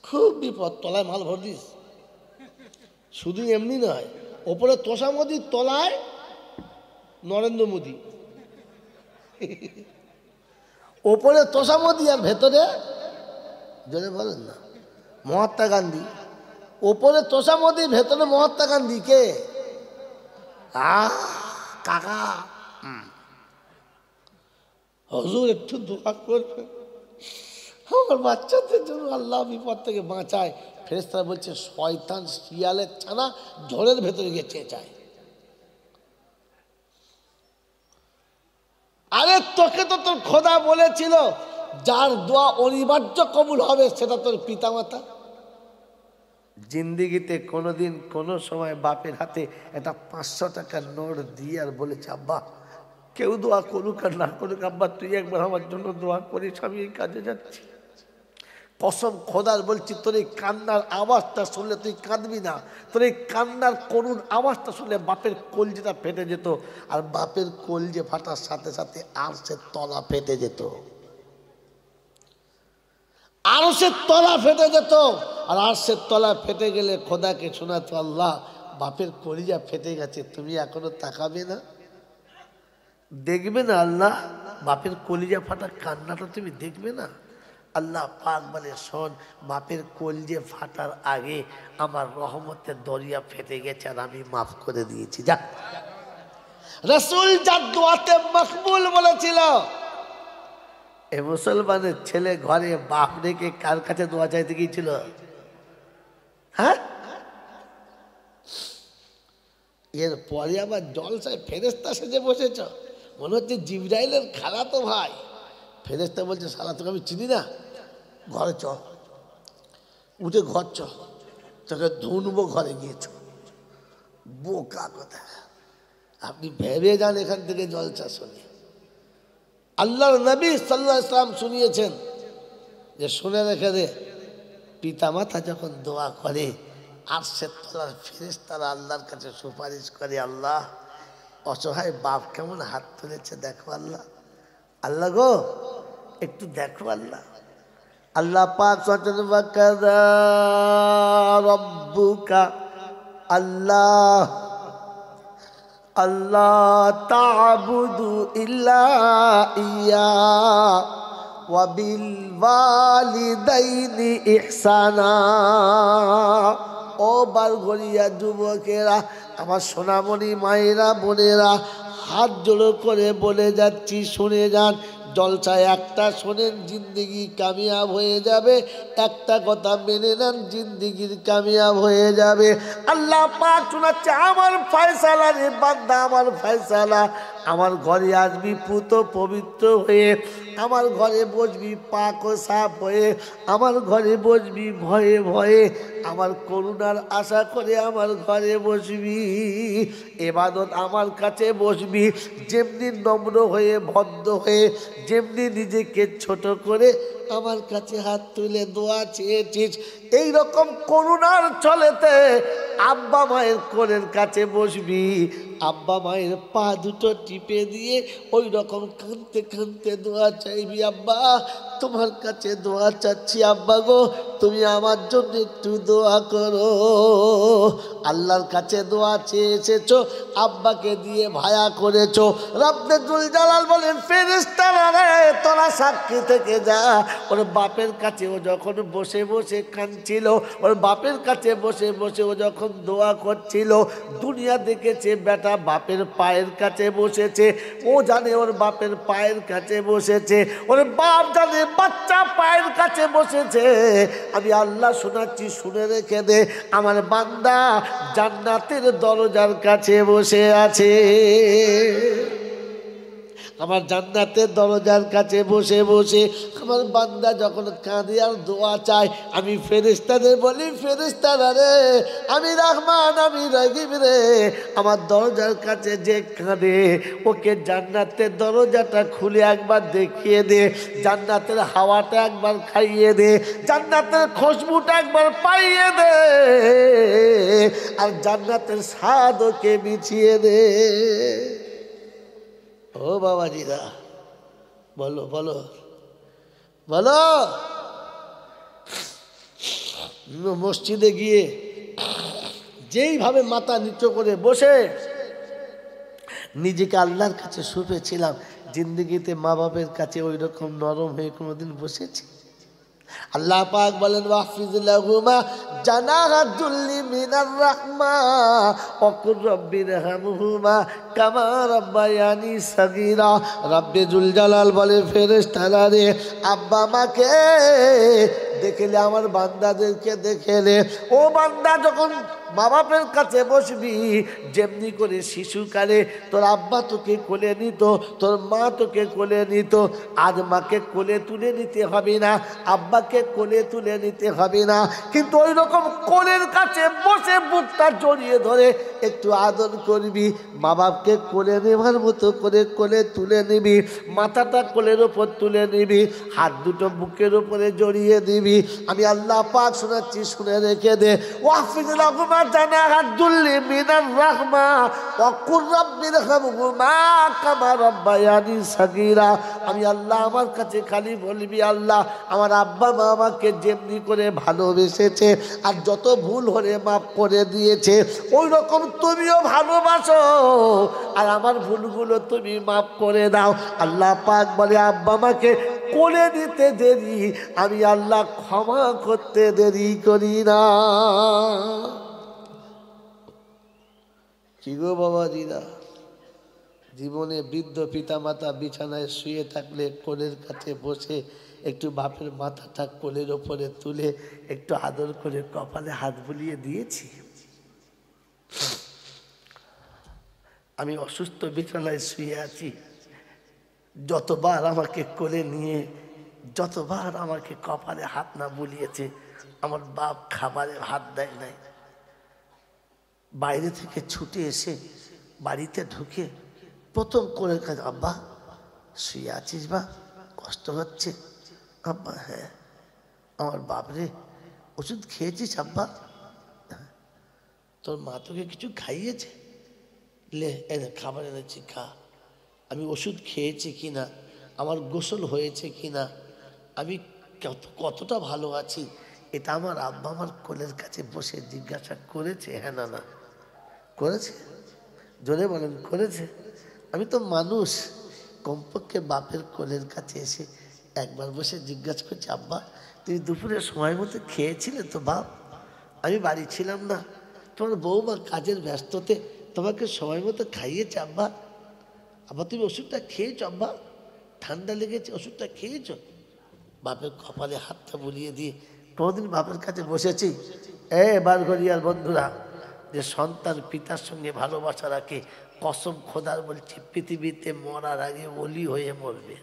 খুব বিপদ, তলায় মাল ভর দিস। শুধু এমনি নয়, ওপরে তোষা মোদির তলায় নরেন্দ্র মোদী, ওপরে তোষা মোদী আর ভেতরে জোরে বলেন না মহাত্মা গান্ধী। ওপরে তোষা মোদী, ভেতরে মহাত্মা গান্ধী। কে? কাকা, হুজুর একটু দোয়া করবেন আমার বাচ্চাদের জন্য, আল্লাহ বিপদ থেকে বাঁচায়। ফেরেশতারা বলছে শয়তান শিয়ালের ছানা ঝড়ের ভেতরে গিয়ে চেঁচায়। আরে তোকে তো তোর খোদা বলেছিল যার দোয়া অনিবার্য কবুল হবে সেটা তোর পিতামাতা। জিন্দিগিতে কোনোদিন কোনো সময় বাপের হাতে একটা 500 টাকার নোট দিয়ে আর বলেছে আব্বা কেউ দোয়া করুক আর না করুক, আব্বা তুই একবার আমার জন্য দোয়া করিস, আমি এই কাজে যাচ্ছি। কসম খোদার বলছি, তোর এই কান্নার আওয়াজটা শুনলে তুই কাঁদবি না। তোর এই কান্নার করুণ আওয়াজটা শুনলে বাপের কলজেটা ফেটে যেত, আর বাপের কলজে ফাটার সাথে সাথে আরশের তলা ফেটে যেত, আরশের তলা ফেটে যেত। আর আরশের তলা ফেটে গেলে খোদাকে শোনাতো, আল্লাহ বাপের কলিজা ফেটে গেছে, তুমি এখনো তাকাবে না, দেখবে না? আল্লাহ বাপের কলিজা ফাটা কান্নাটা তুমি দেখবে না? আল্লাহ পাক বলে শোন, বাপের কলজে ফাটার আগে আমার রহমতের দরিয়া ফেটে গেছে আর আমি মাফ করে দিয়েছি। যা রাসূল যার দোয়াতে মকবুল বলেছিল, এ মুসলমানের ছেলে ঘরে বাপ রেখে কার কাছে দোয়া চাইতে গিয়েছিল? হ্যাঁ, এর পরে আবার জলসায় ফেরেশতা সেজে বসেছ, মনে হচ্ছে জিবরাইলের খালাতো ভাই। ফেরেশতা বলছে শালা তোকে আমি চিনি না, ঘরে চ, উঠে ঘর চ, তোকে ধুনবো ঘরে গিয়েছ। বোকা কথা, আপনি ভেবে যান এখান থেকে জলসা শুনে। আল্লাহর নবী সাল্লাল্লাহু আলাইহি ওয়াসাল্লাম শুনিয়েছেন যে শুনে রেখে দে, পিতামাতা যখন দোয়া করে আরশের তলার ফেরেশতারা আল্লাহর কাছে সুপারিশ করে, আল্লাহ অসহায় বাপ কেমন হাত তুলেছে দেখো, আল্লাহ আল্লাহ গো একটু দেখো আল্লাহ। আল্লাহ পাক ওয়াকাযা রাব্বুকা আল্লাহ আল্লাহ তা'বুদু ইল্লা ইয়া ওয়া বিল ওয়ালিদাইনি ইহসানা। ও বারঘরিয়া যুবকেরা, আমার সোনামণি মায়েরা বোনেরা, হাত জোড়ো করে বলে যাচ্ছি শুনে যান। জলসায় একটা শোনেন, জিন্দিগি কামিয়াব হয়ে যাবে। একটা কথা মেনে নেন, জিন্দিগির কামিয়াব হয়ে যাবে। আল্লাহ পাক শোনাচ্ছে আমার ফয়সালা রে বান্দা, আমার ফয়সালা। আমার ঘরে আসবি পুত পবিত্র হয়ে, আমার ঘরে বসবি পাক ও সাফ হয়ে, আমার ঘরে বসবি ভয়ে ভয়ে, আমার করুণার আশা করে আমার ঘরে বসবি, ইবাদত আমার কাছে বসবি। যেমনি নম্র হয়ে ভদ্র হয়ে, যেমনি নিজেকে ছোট করে আমার কাছে হাত তুলে দোয়া চেয়েছিস, এইরকম করুণার ছলেতে আব্বা মায়ের কোলের কাছে বসবি। আব্বা মায়ের পা দুটো টিপে দিয়ে ওই রকম কাঁদতে কাঁদতে দোয়া চাইবি, আব্বা তোমার কাছে দোয়া চাচ্ছি, আব্বা গো তুমি আমার জন্য একটু দোয়া করো। আল্লাহর কাছে দোয়া চেয়ে এসেছো, আব্বাকে দিয়ে ভায়া করেছো। রব্বে জুল জালাল বলেন ফেরেশতারা রে তোরা সাক্ষী থেকে যা। ওর বাপের কাছে ও যখন বসে বসে কাঁদছিল, ওর বাপের কাছে বসে বসে ও যখন দোয়া করছিল, দুনিয়া দেখেছে বেটা বাচ্চাটা বাপের পায়ের কাছে বসেছে, ও জানে ওর বাপের পায়ের কাছে বসেছে, ওর বাপ জানে বাচ্চা পায়ের কাছে বসেছে। আমি আল্লাহ শোনাচ্ছি, শুনে রেখে দে, আমার বান্দা জান্নাতের দরজার কাছে বসে আছে। আমার জান্নাতের দরজার কাছে বসে বসে আমার বান্দা যখন কাঁদে আর দোয়া চায়, আমি ফেরেশতাদের বলি, ফেরেশতারা রে, আমি রহমান, আমি রহিম রে, আমার দরজার কাছে যে কাঁদে ওকে জান্নাতের দরজাটা খুলে একবার দেখিয়ে দে, জান্নাতের হাওয়াটা একবার খাইয়ে দে, জান্নাতের খুশবুটা একবার পাইয়ে দে, আর জান্নাতের স্বাদ ওকে বিছিয়ে দে। ও বাবাজিরা, বলো বলো বলো। মসজিদে গিয়ে যেইভাবে মাথা নিচু করে বসে নিজেকে আল্লাহর কাছে শুপেছিলাম, জিন্দগিতে মা বাপের কাছে ওই রকম নরম হয়ে কোনোদিন বসেছি? আল্লাহ পাক বলেন, ওয়াহফিজ লাহুমা জানাহাতুল্লি মিনার রাহমা ওয়াকুর রাব্বিরহামহুমা কামা রাব্বায়ানি সাগীরা। রব্বে জুল জালাল বলে, ফেরেশতারা রে, আব্বা মাকে দেখলে, আমার বান্দাদেরকে দেখলে, ও বান্দা যখন মা বাপের কাছে বসবি, যেমনি করে শিশুকালে তোর আব্বা তোকে কোলে নিত, তোর মা তোকে কোলে নিত, আজ মাকে কোলে তুলে নিতে হবে না, আব্বাকে কোলে তুলে নিতে হবে না, কিন্তু ওই রকম কোলের কাছে বসে বুকটা জড়িয়ে ধরে একটু আদর করবি, মা বাপকে কোলে নেবার মতো করে কোলে তুলে নিবি, মাথাটা কোলের ওপর তুলে নিবি, হাত দুটো বুকের ওপরে জড়িয়ে দিবি। আমি আল্লাহ পাক শোনাচ্ছি, শুনে রেখে দে। ওয়াহফিজ লাহুমা জানাহাতুল্লি মিনার রাহমা ওয়াকুর রাব্বিরহামহুমা কামা রাব্বায়ানি সাগীরা। আমি আল্লাহ আমার কাছে খালি বলবি, আল্লাহ আমার আব্বা মা আমাকে যেমনি করে ভালোবেসেছে আর যত ভুল হলে মাফ করে দিয়েছে, ওই রকম তুমিও ভালোবাসো আর আমার ভুলগুলো তুমি মাফ করে দাও। আল্লাহ পাক বলে, আব্বা মাকে কোলে নিতে দেরি, আমি আল্লাহ ক্ষমা করতে দেরি করি না। কি গো বাবাজিরা, জীবনে বৃদ্ধ পিতামাতা বিছানায় শুয়ে থাকলে কোলের কাছে বসে একটু বাপের মাথাটা কোলের ওপরে তুলে একটু আদর করে কপালে হাত বুলিয়ে দিয়েছি। আমি অসুস্থ বিছানায় শুয়ে আছি, যতবার আমাকে কোলে নিয়ে, যতবার আমাকে কপালে হাত না বুলিয়েছে, আমার বাপ খাবারে হাত দেয় নাই। বাইরে থেকে ছুটে এসে বাড়িতে ঢুকে প্রথম করে কাছে, আব্বা শুয়ে আছিস বা, কষ্ট হচ্ছে? আব্বা হ্যাঁ। আমার বাপরে, ওষুধ খেয়েছিস আব্বা? তোর মা তোকে কিছু খাইয়েছে? লে খাবার এনেছি, খা। আমি ওষুধ খেয়েছি কিনা, আমার গোসল হয়েছে কিনা, আমি কতটা ভালো আছি, এটা আমার আব্বা আমার কোলের কাছে বসে জিজ্ঞাসা করেছে? হ্যাঁ না না করেছে? জোরে বলেন, করেছে? আমি তো মানুষ, কমপক্ষে বাপের কোলের কাছে এসে একবার বসে জিজ্ঞাসা করছি, আব্বা তুমি দুপুরের সময় মতো খেয়েছিলে তো বাপ? আমি বাড়ি ছিলাম না, তোমার বৌমা কাজের ব্যস্ততে তোমাকে সময় মতো খাইয়েছে আব্বা? আব্বা তুমি ওষুধটা খেয়েছো আব্বা? ঠান্ডা লেগেছে, ওষুধটা খেয়েছো? বাপের কপালে হাতটা বুলিয়ে দিয়ে কোনোদিন বাপের কাছে বসেছি? বারঘরিয়ার বন্ধুরা, যে সন্তান পিতার সঙ্গে ভালোবাসা রাখে, কসম খোদার বলছি, পৃথিবীতে মরার আগে ওলি হয়ে মরবে।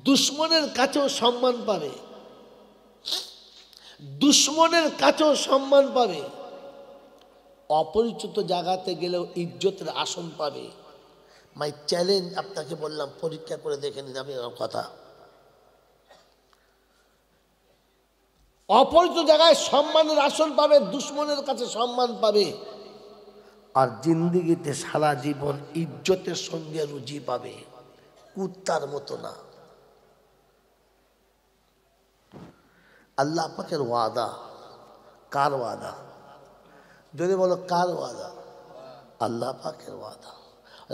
দুশ্মনের কাছেও সম্মান পাবে, দুশ্মনের কাছেও সম্মান পাবে, অপরিচিত জায়গাতে গেলেও ইজ্জতের আসন পাবে। মাই চ্যালেঞ্জ আপনাকে বললাম, পরীক্ষা করে দেখে নিন। আমি কথা, অপরিচিত জায়গায় সম্মানের আসন পাবে, দুশ্মনের কাছে সম্মান পাবে, আর জিন্দিগিতে সারা জীবন ইজ্জতের সঙ্গে রুজি পাবে, কুত্তার মতো না। আল্লাহ পাকের ওয়াদা। কার ওয়াদা? যদি বলো কার ওয়াদা? আল্লাহ পাকের ওয়াদা।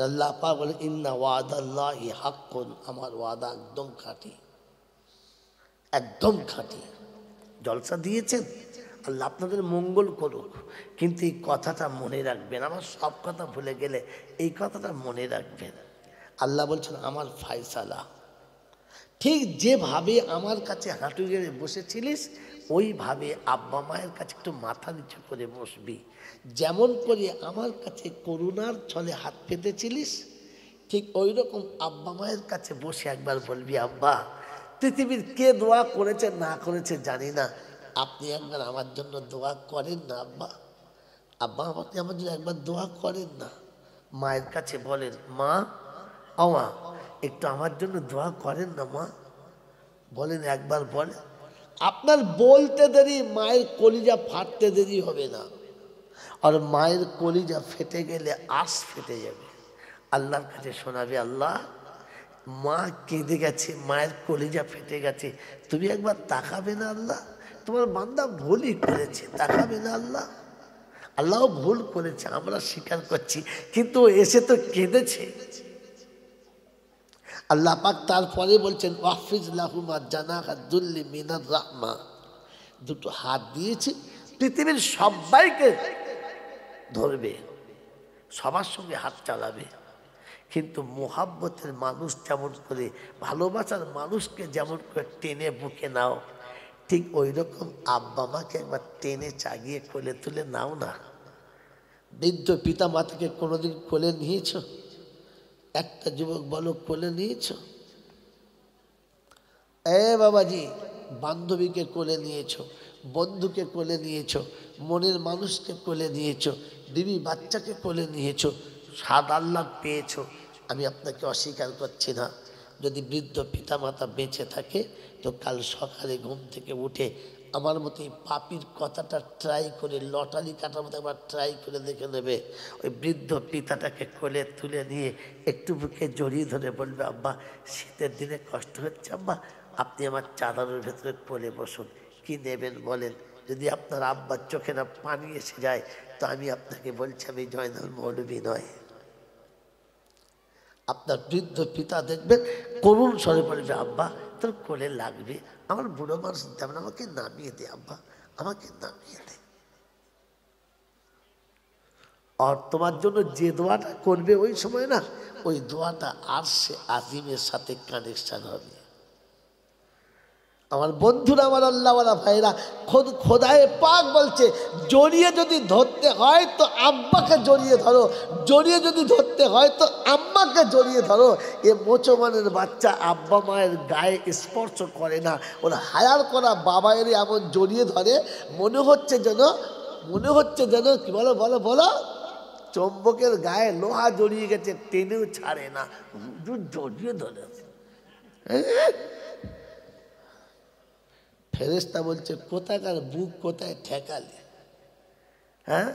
আল্লাহ পাক বলে, ইন্না ওয়াদাল্লাহি হাক্কুন, আমার ওয়াদা একদম খাঁটি, একদম খাঁটি। জলসা দিয়েছেন, আল্লাহ আপনাদের মঙ্গল করুক। কিন্তু এই কথাটা মনে রাখবেন, আমার সব কথা ভুলে গেলে এই কথাটা মনে রাখবেন। আল্লাহ বলছেন আমার ফায়সালা, ঠিক যেভাবে আমার কাছে হাঁটু গেড়ে বসেছিলিস ওইভাবে আব্বা মায়ের কাছে একটু মাথা নিচু করে বসবি। যেমন করে আমার কাছে করুণার ছলে হাত পেতেছিলিস ঠিক ওই রকম আব্বা মায়ের কাছে বসে একবার বলবি, আব্বা পৃথিবীর কে দোয়া করেছে না করেছে জানি না, আপনি একবার আমার জন্য দোয়া করেন না আব্বা। আব্বা আপনি আমার জন্য একবার দোয়া করেন না। মায়ের কাছে বলেন, মা আমা একটু আমার জন্য দোয়া করেন না মা। বলেন একবার বলেন, আপনার বলতে দেরি মায়ের কলিজা ফাটতে দেরি হবে না। আর মায়ের কলিজা ফেটে গেলে আঁশ ফেটে যাবে। আল্লাহর কাছে শোনাবে, আল্লাহ মা কেঁদে গেছে, মায়ের কলিজা ফেটে গেছে, তুমি একবার তাকাবে না আল্লাহ? তোমার বান্দা ভুলই করেছে, তাকাবে না আল্লাহ? আল্লাহ ভুল করেছে আমরা স্বীকার করছি, কিন্তু এসে তো কেঁদেছে। আল্লাহ পাক তারপরে বলছেন ওয়াহফিজ লাহুমা জানাহা যুল্লি মিনার রাহমা, দুটো হাত দিয়েছি পৃথিবীর সবাইকে ধরবে, সবার সঙ্গে হাত চালাবে, কিন্তু মোহাব্বতের মানুষ যেমন করে, ভালোবাসার মানুষকে যেমন করে টেনে বুকে নাও, ঠিক ওই রকম আব্বা মাকে একবার টেনে চাগিয়ে কোলে তুলে নাও না। বৃদ্ধ পিতা মাতাকে কোনোদিন কোলে নিয়েছ? একটা যুবক বলো কোলে নিয়েছ? বাবাজি, বান্ধবীকে কোলে নিয়েছ, বন্ধুকে কোলে নিয়েছ, মনের মানুষকে কোলে নিয়েছ, বিবি বাচ্চাকে কোলে নিয়েছ, স্বাদ আহ্লাদ পেয়েছ। আমি আপনাকে অস্বীকার করছি না, যদি বৃদ্ধ পিতামাতা বেঁচে থাকে তো কাল সকালে ঘুম থেকে উঠে আমার মতো এই পাপির কথাটা ট্রাই করে, লটারি কাটার মতো একবার ট্রাই করে দেখে নেবে। ওই বৃদ্ধ পিতাটাকে কোলে তুলে নিয়ে একটু বুকে জড়িয়ে ধরে বলবে, আব্বা শীতের দিনে কষ্ট হচ্ছে আব্বা, আপনি আমার চাদরের ভেতরে কোলে বসুন, কি নেবেন বলেন। যদি আপনার আব্বার চোখে না পানি এসে যায় তো আমি আপনাকে বলছি আমি জয়নাল মৌলবী নয়। আপনার বৃদ্ধ পিতা দেখবেন করুণ স্বরে বলবে, আব্বা তোর কোলে লাগবে, আমার বুড়ো মানুষ তেমন, আমাকে নামিয়ে দে আব্বা, আমাকে নামিয়ে দে। আর তোমার জন্য যে দোয়াটা করবে ওই সময় না, ওই দোয়াটা আরশে আজিমের সাথে কানেকশন হবে। আমার বন্ধুরা, আমার আল্লাহওয়ালা ভাইরা, খোদায়ে পাক বলছে জড়িয়ে যদি ধরতে হয় তো আব্বাকে জড়িয়ে ধরো, জড়িয়ে যদি ধরতে হয় তো আম্মাকে জড়িয়ে ধরো। এ মোচমানের বাচ্চা আব্বা মায়ের গায়ে স্পর্শ করে না, ওর হায়ার করা বাবায়েরই এমন জড়িয়ে ধরে, মনে হচ্ছে যেন কি বলো বলো বলো, চম্বকের গায়ে লোহা জড়িয়ে গেছে, টেনেও ছাড়ে না, জড়িয়ে ধরে। ফেরেশতা বলছে কোথাকার বুক কোথায় ঠেকালে? হ্যাঁ,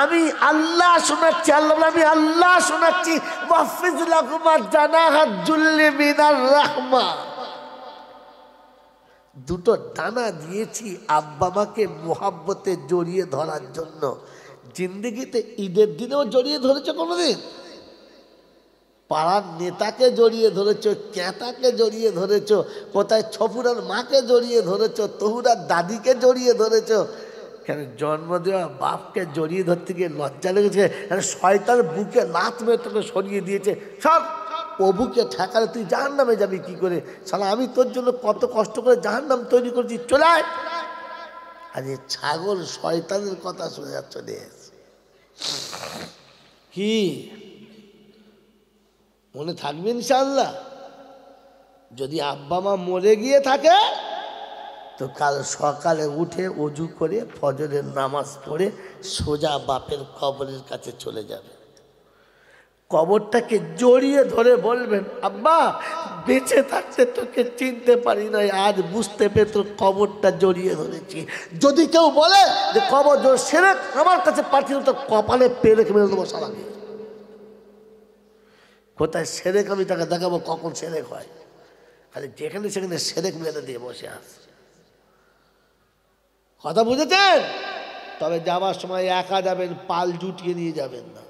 আমি আল্লাহ শোনাচ্ছি, আল্লাহ আমি আল্লাহ শোনাচ্ছি, ওয়াহফিজ লাহুমা জানাহা যুল্লি মিনার রাহমা, দুটো ডানা দিয়েছি আব্বা মাকে মোহাব্বতে জড়িয়ে ধরার জন্য। জিন্দেগিতে ঈদের দিনেও জড়িয়ে ধরেছ কোনোদিন? পাড়ার নেতাকে জড়িয়ে ধরেছ, ক্যাঁতাকে জড়িয়ে ধরেছ, কোথায় ছপুরার মাকে জড়িয়ে ধরেছ, তহুরার দাদিকে জড়িয়ে ধরেছ। কেন জন্ম দেওয়া বাপকে জড়িয়ে ধরতে গিয়ে লজ্জা লেগেছে? শয়তান বুকে লাত মেরে তোকে সরিয়ে দিয়েছে, সব ও বুকে ঠেকালে তুই জাহান্নামে যাবি কি করে? শালা আমি তোর জন্য কত কষ্ট করে জাহান্নাম তৈরি করছি, চলে আয়। আর এই ছাগল শয়তানের কথা শুনে চলে এসেছে। কি মনে থাকবে ইনশাআল্লাহ? যদি আব্বা মা মরে গিয়ে থাকে তো কাল সকালে উঠে ওযু করে ফজরের নামাজ পড়ে সোজা বাপের কবরের কাছে চলে যাবে, কবরটাকে জড়িয়ে ধরে বলবেন, আব্বা বেঁচে থাকতে তোকে চিনতে পারি নাই, আজ বুঝতে পেরে তোর কবরটা জড়িয়ে ধরেছি। যদি কেউ বলে যে কবর জোর সেরেক আমার কাছে পাঠিয়ে তো কপালে পেরেক মেরে দেবো সালামি। কোথায় সেরেক আমি তাকে দেখাবো কখন সেরেক হয়, খালি যেখানে সেখানে সেরেক মেরে দিয়ে বসে আস। কথা বুঝেছেন? তবে যাওয়ার সময় একা যাবেন, পাল জুটিয়ে নিয়ে যাবেন না,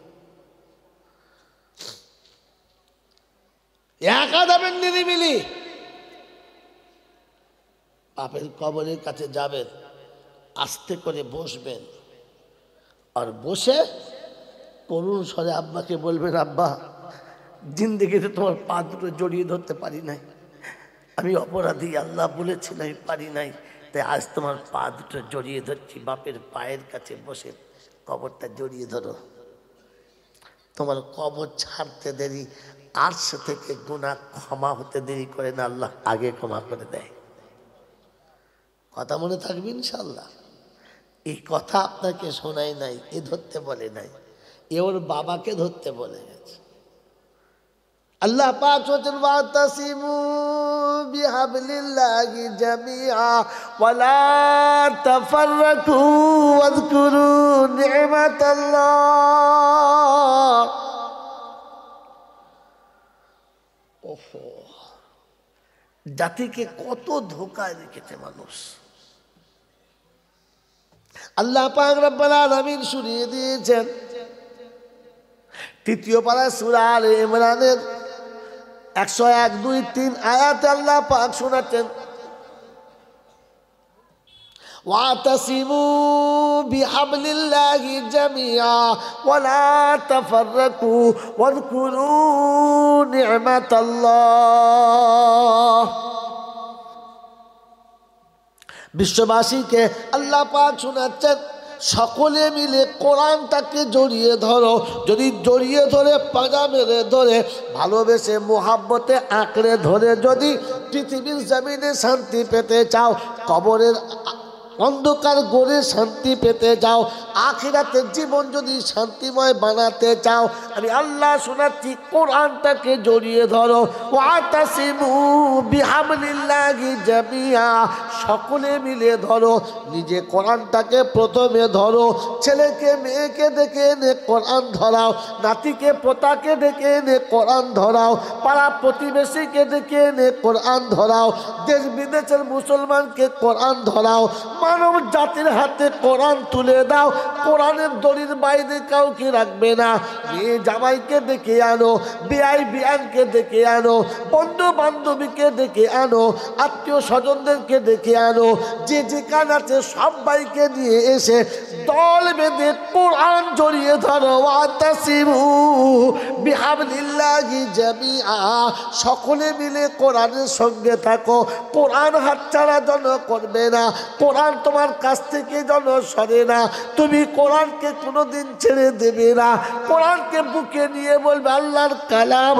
একা যাবেন নিরিবিলি। বাপের কবরের কাছে যাবেন, আস্তে করে বসবেন, আর বসে করুণ স্বরে আব্বাকে বলবেন, আব্বা জিন্দেগিতে তোমার পা দুটো জড়িয়ে ধরতে পারি নাই, আমি অপরাধী, আল্লাহ বলেছেন আমি পারি নাই, তাই আজ তোমার পা দুটো জড়িয়ে ধরছি, বাপের পায়ের কাছে বসে কবরটা জড়িয়ে ধরো। তোমার কবর ছাড়তে দেরি, আরশ থেকে গুনাহ ক্ষমা হতে দেরি করে না, আল্লাহ আগে ক্ষমা করে দেয়। কথা মনে থাকবে ইনশাআল্লাহ। এই কথা আপনাকে শোনাই নাই, এ ধরতে বলে নাই, এ ওর বাবাকে ধরতে বলে গেছে। আল্লাহ পাক বলেন, ওয়াতাসিমু বিহাবলিল্লাহি জামিআ ওয়ালা তাফাররাকু ওয়াযকুরু নি'মাতাল্লাহ। ওহো, জাতিকে কত ধোঁকায় রেখেছে মানুষ। আল্লাহ পাক রব্বুল আলামিন শুনিয়ে দিয়েছেন, তৃতীয় পারা সূরা আলে ইমরানের 101, 2, 3 আয়াতে আল্লাহ পাক শোনাচ্ছেন, ওয়াতাসিমু বিহাবলিল্লাহি জামিআ ওয়ালা তাফাররাকু ওয়াযকুরু নি'মাতাল্লাহ। বিশ্ববাসীকে আল্লাহ পাক শোনাচ্ছেন, সকলে মিলে কোরআনটাকে জড়িয়ে ধরো। যদি জড়িয়ে ধরে, পাঁজা মেরে ধরে, ভালোবেসে মোহাব্বতে আঁকড়ে ধরে যদি পৃথিবীর জমিনে শান্তি পেতে চাও, কবরের অন্ধকার গড়ে শান্তি পেতে চাও, আখিরাতের জীবন যদি শান্তিময় বানাতে চাও, আমি আল্লাহ শোনাচ্ছি, কোরআনটাকে জড়িয়ে ধরো। ওয়াতাসিমু বিহাবলিল্লাহি জামিআ, সকলে মিলে ধরো। নিজে কোরআনটাকে প্রথমে ধরো, ছেলেকে মেয়েকে ডেকে এনে কোরআন ধরাও, নাতিকে পোতাকে ডেকে এনে কোরআন ধরাও, পাড়া প্রতিবেশীকে ডেকে এনে কোরআন ধরাও, দেশ বিদেশের মুসলমানকে কোরআন ধরাও, মানব জাতির হাতে কোরআন তুলে দাও। কোরআনের দড়ির বাইরে কাউকে রাখবে না। মেয়ে জামাইকে ডেকে আনো, বেআই বিয়ানকে ডেকে আনো, বন্ধু বান্ধবীকে ডেকে আনো, আত্মীয় স্বজনদেরকে ডেকে আনো, যে যেখানে আছে সবাইকে নিয়ে এসে দল বেঁধে কোরআন জড়িয়ে ধরো। ওয়াতাসিমু বিহাবলিল্লাহি জামিআ, সকলে মিলে কোরআনের সঙ্গে থাকো। কোরআন হাতছাড়া যেন করবে না, কোরআন তোমার কাছ থেকে যেন সরে না। তুমি কোরআনকে কোনোদিন ছেড়ে দেবে না। কোরআনকে বুকে নিয়ে বলবে, আল্লাহর কালাম,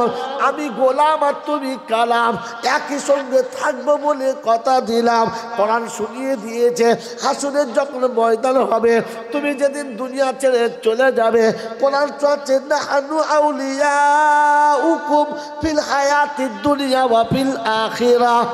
আমি গোলাম আর তুমি কালাম, একই সঙ্গে থাকবো বলে কথা দিলাম। কোরআন শুনিয়ে দিয়েছে, হাসরের যখন ময়দান হবে, তুমি যেদিন দুনিয়া ছেড়ে চলে যাবে, কোরআন চলছে, নাহনু আউলিয়াউকুম ফিল হায়াতিদ দুনিয়া ওয়া ফিল আখিরাহ।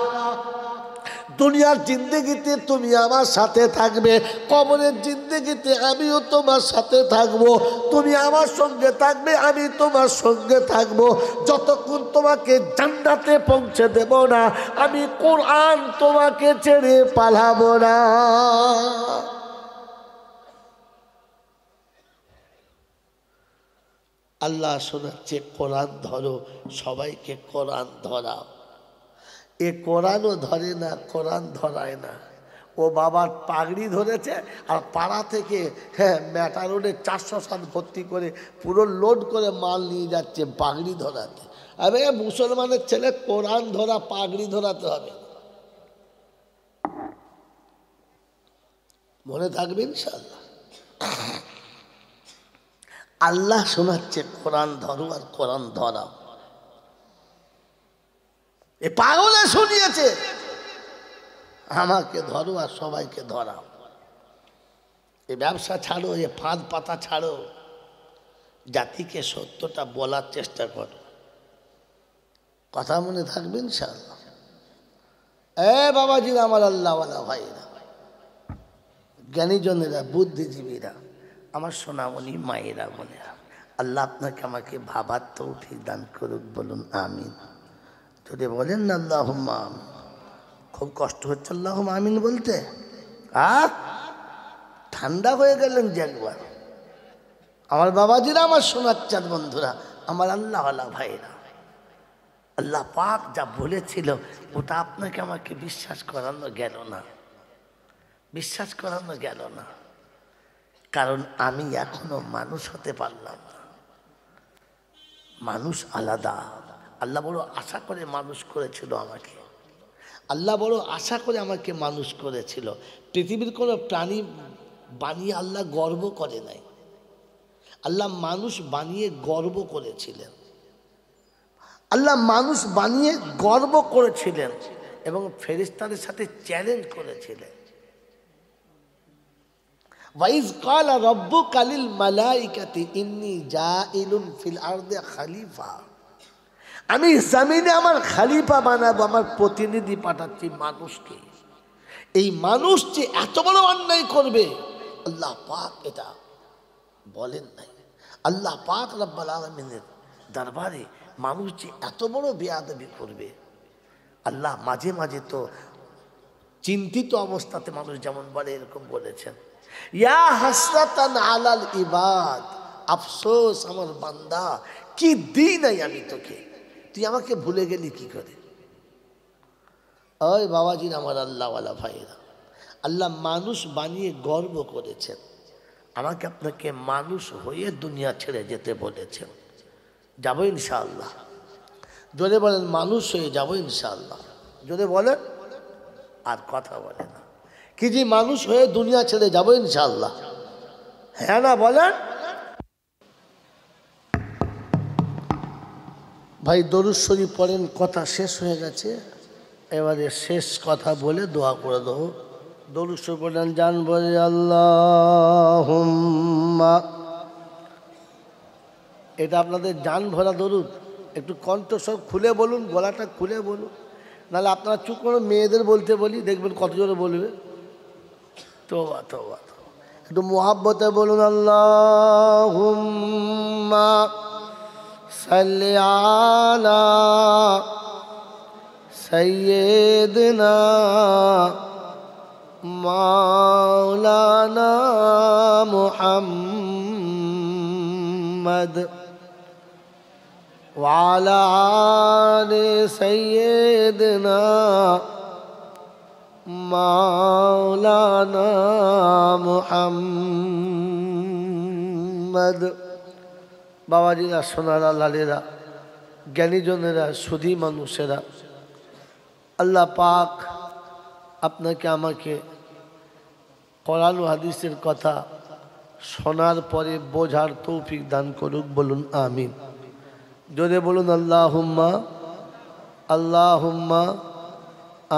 দুনিয়ার জিন্দেগিতে তুমি আমার সাথে থাকবে, কবরের জিন্দেগিতে আমিও তোমার সাথে থাকবো। তুমি আমার সঙ্গে থাকবে, আমি তোমার সঙ্গে থাকবো। যতক্ষণ তোমাকে জান্নাতে পৌঁছে দেব না, আমি কোরআন তোমাকে ছেড়ে পালাবো না। আল্লাহ শোনাচ্ছে, কোরআন ধরো, সবাইকে কোরআন ধরাও। এ কোরআনও ধরে না, কোরআন ধরায় না। ও বাবার পাগড়ি ধরেছে, আর পাড়া থেকে মেটা রোডে 407 ভর্তি করে পুরো লোড করে মাল নিয়ে যাচ্ছে পাগড়ি ধরাতে। আরে মুসলমানের ছেলে কোরআন ধরা, পাগড়ি ধরাতে হবে। মনে থাকবে ইনশাআল্লাহ। আল্লাহ শোনাচ্ছে, কোরআন ধরো আর কোরআন ধরাও। এ পাগলে শুনিয়েছে, আমাকে ধরো আর সবাইকে ধরাও। এ ব্যবসা ছাড়ো, এ ফাঁদ পাতা ছাড়ো, জাতিকে সত্যটা বলার চেষ্টা করো। কথা মনে থাকবে ইনশাআল্লাহ। এ বাবাজিরা, আমার আল্লাহওয়ালা ভাইরা, জ্ঞানীজনেরা, বুদ্ধিজীবীরা, আমার সোনামণি মায়েরা, বোনেরা, আল্লাহ আপনাকে আমাকে ভাবার তৌফিক দান করুক। বলুন আমিন। যদি বলেন না আল্লাহুম্মা আমিন। খুব কষ্ট হচ্ছে আল্লাহুম্মা আমিন বলতে। ঠান্ডা হয়ে গেলেন যে একবার। আমার বাবাজিরা, আমার সোনার চাঁদ বন্ধুরা, আমার আল্লাহওয়ালা ভাইরা, আল্লাহ পাক যা বলেছিল ওটা আপনাকে আমাকে বিশ্বাস করানো গেল না। বিশ্বাস করানো গেল না, কারণ আমি এখনো মানুষ হতে পারলাম না। মানুষ আলাদা। আল্লাহ বড় আশা করে মানুষ করেছিল আমাকে। আল্লাহ বড় আশা করে আমাকে মানুষ করেছিল। পৃথিবীর কোনো প্রাণী বানিয়ে আল্লাহ গর্ব করে নাই। আল্লাহ মানুষ বানিয়ে গর্ব করেছিলেন। আল্লাহ মানুষ বানিয়ে গর্ব করেছিলেন এবং ফেরেশতাদের সাথে চ্যালেঞ্জ করেছিলেন। ওয়াইজ ক্বালা রাব্বুকা লিল মালাইকাতি ইন্নী জাইলুন ফিল আরদি খলিফা, আমি জমিনে আমার খলিফা বানাবো, আমার প্রতিনিধি পাঠাচ্ছি মানুষকে। এই মানুষ যে এত বড় অন্যায় করবে আল্লাহ পাক এটা বলেন নাই। আল্লাহ পাক রব্বুল আলামিনের দরবারে মানুষ যে এত বড় বেয়াদবি করবে, আল্লাহ মাঝে মাঝে তো চিন্তিত অবস্থাতে মানুষ যেমন বলে এরকম বলেছেন, ইয়া হাসরাতান আলাল ইবাদ, আফসোস আমার বান্দা, কি দিই নাই আমি তোকে, তুই আমাকে ভুলে গেলি কি করে। ওই বাবাজির আমার আল্লাহওয়ালা ভাইরা, আল্লাহ মানুষ বানিয়ে গর্ব করেছেন। আমাকে আপনাকে মানুষ হয়ে দুনিয়া ছেড়ে যেতে বলেছেন। যাবো ইনশাআল্লাহ। জোরে বলেন মানুষ হয়ে যাবো ইনশাআল্লাহ। জোরে বলেন, আর কথা বলে না কি যে মানুষ হয়ে দুনিয়া ছেড়ে যাবো ইনশাআল্লাহ। হ্যাঁ না বলেন। ভাই দরুদ শরীফ পড়েন, কথা শেষ হয়ে গেছে, এবারে শেষ কথা বলে দোয়া করে দেবো। দরুদ শরীফ পড়েন, জান বলে আল্লাহুম্মা। এটা আপনাদের জান ভরা দরুদ, একটু কণ্ঠ সব খুলে বলুন, গলাটা খুলে বলুন, নাহলে আপনারা চুপ করে মেয়েদের বলতে বলি, দেখবেন কত জোরে বলবে। তোবা তোবা, একটু মোহাব্বতে বলুন, আল্লাহুম্মা সাল্লি আলা সাইয়্যিদিনা মাওলানা মুহাম্মদ ওয়া আলা আলি সাইয়্যিদিনা মাওলানা মুহাম্মদ। বাবাজিরা, সোনারা, লালেরা, জ্ঞানীজনেরা, সুধী মানুষেরা, আল্লাহ পাক আপনাকে আমাকে কোরআন ও হাদিসের কথা শোনার পরে বোঝার তৌফিক দান করুক। বলুন আমিন। জোরে বলুন আল্লাহুম্মা, আল্লাহুম্মা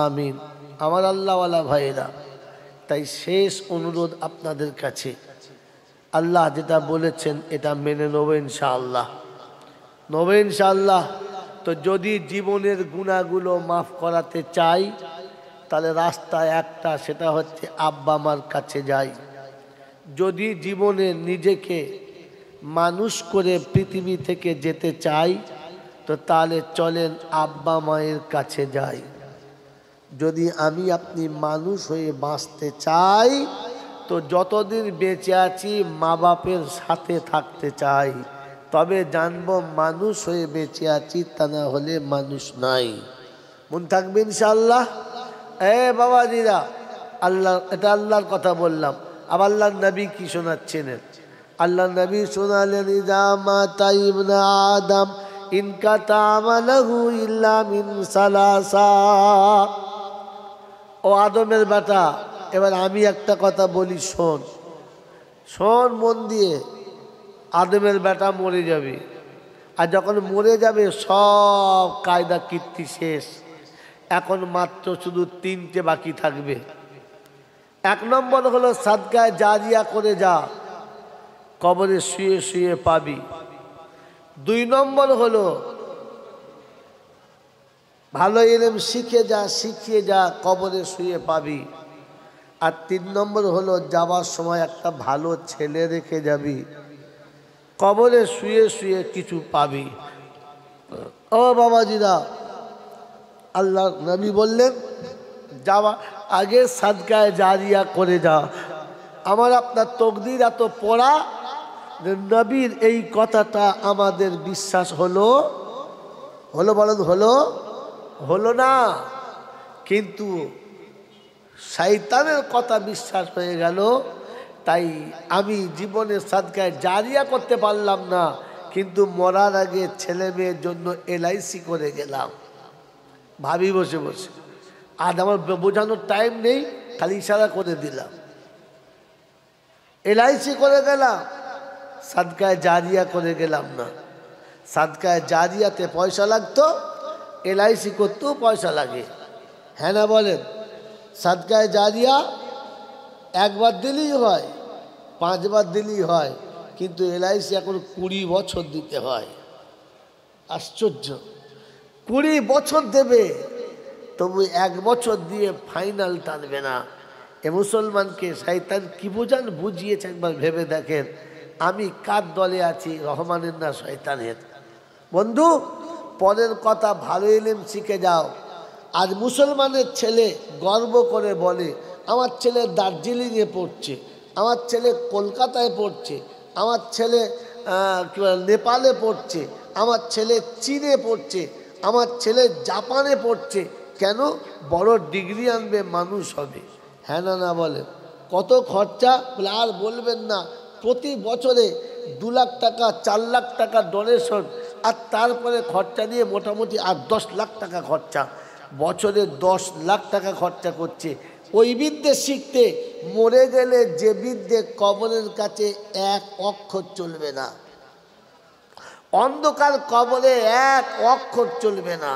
আমিন। আমার আল্লাহওয়ালা ভাইয়েরা, তাই শেষ অনুরোধ আপনাদের কাছে, আল্লাহ যেটা বলেছেন এটা মেনে নেব ইনশাআল্লাহ, নেব ইনশাআল্লাহ। তো যদি জীবনের গুনাহগুলো মাফ করাতে চাই তাহলে রাস্তা একটা, সেটা হচ্ছে আব্বা মার কাছে যাই। যদি জীবনে নিজেকে মানুষ করে পৃথিবী থেকে যেতে চাই তো তাহলে চলেন আব্বা মায়ের কাছে যাই। যদি আমি আপনি মানুষ হয়ে বাঁচতে চাই তো যতদিন বেঁচে আছি মা বাপের সাথে থাকতে চাই, তবে জানবো মানুষ হয়ে বেঁচে আছি, তা না হলে মানুষ নাই। মন থাকবে ইনশাআল্লাহ। বাবাজিরা, আল্লাহ, এটা আল্লাহর কথা বললাম। আবার আল্লাহ নবী কি শোনাচ্ছেন? আল্লাহ নবী শোনালেন, ইযা মাতা ইবনে আদম ইনকাতা আমালহু ইল্লা মিন সালাসা। ও আদমের বেটা, এবার আমি একটা কথা বলি, শোন, শোন মন দিয়ে। আদমের বেটা মরে যাবে, আর যখন মরে যাবে সব কায়দা কীর্তি শেষ, এখন মাত্র শুধু তিনটে বাকি থাকবে। এক নম্বর হলো সাদকায়ে জারিয়া করে যা, কবরে শুয়ে শুয়ে পাবি। দুই নম্বর হলো ভালো ইলম শিখে যা, শিখিয়ে যা, কবরে শুয়ে পাবি। আর তিন নম্বর হলো যাবার সময় একটা ভালো ছেলে রেখে যাবি, কবরে শুয়ে শুয়ে কিছু পাবি। ও বাবাজিরা, আল্লাহ নবী বললেন যাওয়া আগে সাদকায়ে জারিয়া করে যা। আমার আপনার তকদির এত পড়া, নবীর এই কথাটা আমাদের বিশ্বাস হলো, হলো বলেন, হলো, হলো না। কিন্তু শয়তানের কথা বিশ্বাস হয়ে গেল, তাই আমি জীবনে সাদকায়ে জারিয়া করতে পারলাম না, কিন্তু মরার আগে ছেলে মেয়ের জন্য এলআইসি করে গেলাম। ভাবি বসে বসে, আজ আমার বোঝানোর টাইম নেই, খালি ইশারা করে দিলাম। এলআইসি করে গেলাম, সাদকায়ে জারিয়া করে গেলাম না। সাদকায়ে জারিয়াতে পয়সা লাগতো, এলআইসি করতেও পয়সা লাগে, হ্যাঁ না বলেন? সাদকায়ে জারিয়া একবার দিলেই হয়, 5 বার দিলেই হয়, কিন্তু এলআইসি এখন 20 বছর দিতে হয়। আশ্চর্য, 20 বছর দেবে, তবু 1 বছর দিয়ে ফাইনাল টানবে না। এ মুসলমানকে শয়তান কি বুঝিয়েছে একবার ভেবে দেখেন। আমি কার দলে আছি, রহমানের না শয়তানের? বন্ধু, পরের কথা ভালো ইলম শিখে যাও। আজ মুসলমানের ছেলে গর্ব করে বলে, আমার ছেলে দার্জিলিংয়ে পড়ছে, আমার ছেলে কলকাতায় পড়ছে, আমার ছেলে নেপালে পড়ছে, আমার ছেলে চীনে পড়ছে, আমার ছেলে জাপানে পড়ছে। কেন? বড় ডিগ্রি আনবে, মানুষ হবে, হ্যাঁ না না বলে? কত খরচা? বলে আর বলবেন না, প্রতি বছরে 2 লাখ টাকা 4 লাখ টাকা ডোনেশন, আর তারপরে খরচা নিয়ে মোটামুটি 8-10 লাখ টাকা খরচা, বছরে 10 লাখ টাকা খরচা করছে ওই বিদ্যে শিখতে। মরে গেলে যে বিদ্যে কবরের কাছে 1 অক্ষর চলবে না, অন্ধকার কবরে 1 অক্ষর চলবে না।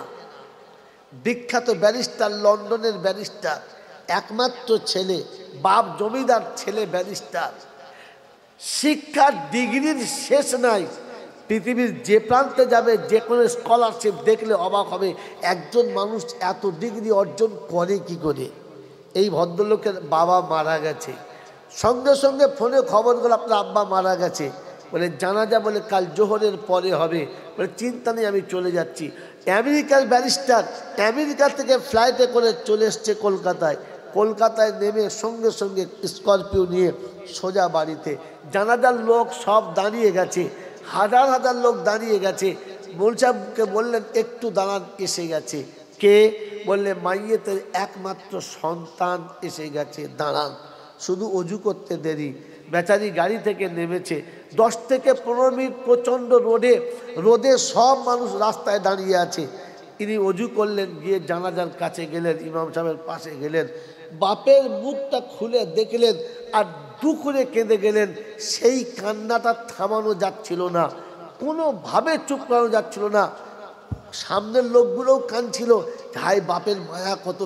বিখ্যাত ব্যারিস্টার, লন্ডনের ব্যারিস্টার, একমাত্র ছেলে, বাপ জমিদার, ছেলে ব্যারিস্টার, শিক্ষার ডিগ্রির শেষ নাই। পৃথিবীর যে প্রান্তে যাবে, যে কোনো স্কলারশিপ দেখলে অবাক হবে, একজন মানুষ এত ডিগ্রি অর্জন করে কি করে। এই ভদ্রলোকের বাবা মারা গেছে, সঙ্গে সঙ্গে ফোনে খবর গেল আপনার আব্বা মারা গেছে। বলে জানাজা বলে কাল জোহরের পরে হবে। বলে চিন্তা নেই, আমি চলে যাচ্ছি। আমেরিকার ব্যারিস্টার আমেরিকা থেকে ফ্লাইটে করে চলে এসছে কলকাতায়। কলকাতায় নেমে সঙ্গে সঙ্গে স্করপিও নিয়ে সোজা বাড়িতে। জানাজার লোক সব দাঁড়িয়ে গেছে, হাজার হাজার লোক দাঁড়িয়ে গেছে। মৌলভী সাহেবকে বললেন একটু দাঁড়ান, এসে গেছে। কে? বললে মাইয়েতের একমাত্র সন্তান এসে গেছে, দাঁড়ান। শুধু অজু করতে দেরি। বেচারি গাড়ি থেকে নেমেছে, 10 থেকে 15 মিনিট প্রচণ্ড রোদে সব মানুষ রাস্তায় দাঁড়িয়ে আছে। ইনি অজু করলেন, গিয়ে জানাজার কাছে গেলেন, ইমাম সাহেবের পাশে গেলেন, বাপের মুখটা খুলে দেখলেন আর দুখরে কেঁদে গেলেন। সেই কান্নাটা থামানো যাচ্ছিল না, কোনোভাবে চুপ করানো যাচ্ছিল না। সামনের লোকগুলোও কাঁদছিল, হাই বাপের মায়া কত,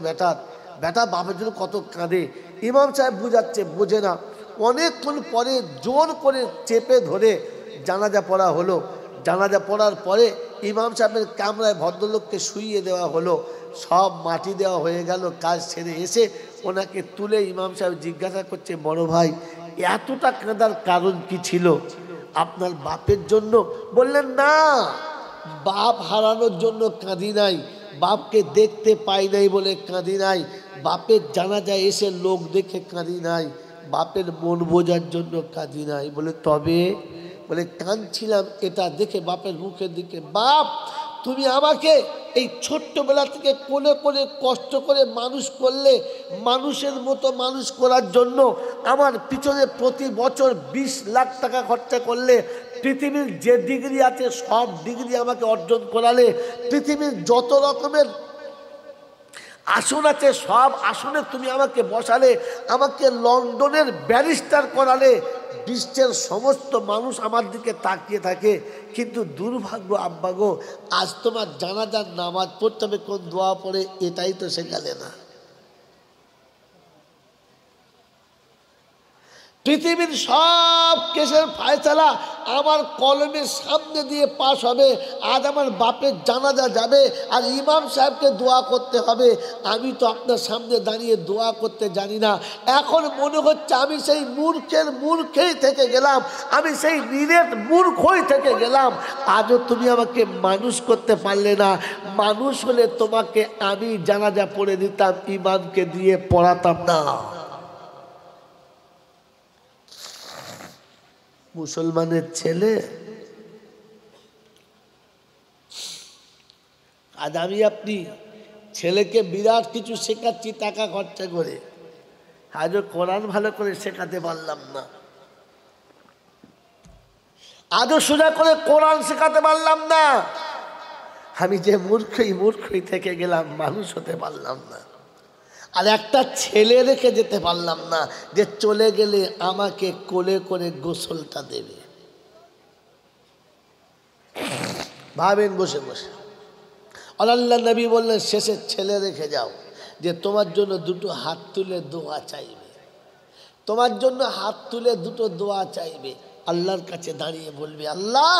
বেটা বাপের জন্য কত কাঁদে। ইমাম সাহেব বুঝাচ্ছে, বোঝে না। অনেকক্ষণ পরে জোর করে চেপে ধরে জানাজা পড়া হলো। জানাজা পড়ার পরে ইমাম সাহেবের কামরায় ভদ্রলোককে শুইয়ে দেওয়া হলো, সব মাটি দেওয়া হয়ে গেল। কাজ সেরে এসে ওনাকে তুলে ইমাম সাহেব জিজ্ঞাসা করছে, বড় ভাই এতটা কাঁদার কারণ কি ছিল? আপনার বাপের জন্য? বললেন না, বাপ হারানোর জন্য কাঁদি নাই, বাপকে দেখতে পাই নাই বলে কাঁদি নাই, বাপের জানাজায় এসে লোক দেখে কাঁদি নাই, বাপের মন বোঝার জন্য কাঁদি নাই। বলে তবে? বলে কাঁদছিলাম এটা দেখে বাপের মুখের দিকে। বাপ, তুমি আমাকে এই ছোট্টবেলা থেকে কোলে কোলে কষ্ট করে মানুষ করলে, মানুষের মতো মানুষ করার জন্য আমার পিছনে প্রতি বছর 20 লাখ টাকা খরচা করলে, পৃথিবীর যে ডিগ্রি আছে সব ডিগ্রি আমাকে অর্জন করালে, পৃথিবীর যত রকমের আসন আছে সব আসনে তুমি আমাকে বসালে, আমাকে লন্ডনের ব্যারিস্টার করালে, বিশ্বের সমস্ত মানুষ আমার দিকে তাকিয়ে থাকে। কিন্তু দুর্ভাগ্য আব্বা গো, আজ তোমার জানাজার নামাজ পড়তে হবে কোন দোয়া পড়ে, এটাই তো শেখালে না। পৃথিবীর সব কেসের ফায়সালা আমার কলমের সামনে দিয়ে পাশ হবে। আজ আমার বাপের জানাজা যাবে আর ইমাম সাহেবকে দোয়া করতে হবে। আমি তো আপনার সামনে দাঁড়িয়ে দোয়া করতে জানি না। এখন মনে হচ্ছে আমি সেই মূর্খেই থেকে গেলাম, আমি সেই নিরেট মূর্খই থেকে গেলাম। আজও তুমি আমাকে মানুষ করতে পারলে না। মানুষ হলে তোমাকে আমি জানাজা পড়ে দিতাম, ইমামকে দিয়ে পড়াতাম না। মুসলমানের ছেলে, আজ আমি আপনি ছেলেকে বিরাট কিছু শেখাচ্ছি টাকা খরচা করে, আজও কোরআন ভালো করে শেখাতে পারলাম না, আজও সোজা করে কোরআন শেখাতে পারলাম না। আমি যে মূর্খই থেকে গেলাম, মানুষ হতে পারলাম না। আর একটা ছেলে রেখে যেতে পারলাম না যে চলে গেলে আমাকে কোলে করে গোসলটা দেবে। ভাবেন বসে বসে। আল্লাহ নবী বললেন শেষে ছেলে রেখে যাও যে তোমার জন্য দুটো হাত তুলে দোয়া চাইবে, তোমার জন্য হাত তুলে দুটো দোয়া চাইবে, আল্লাহর কাছে দাঁড়িয়ে বলবে আল্লাহ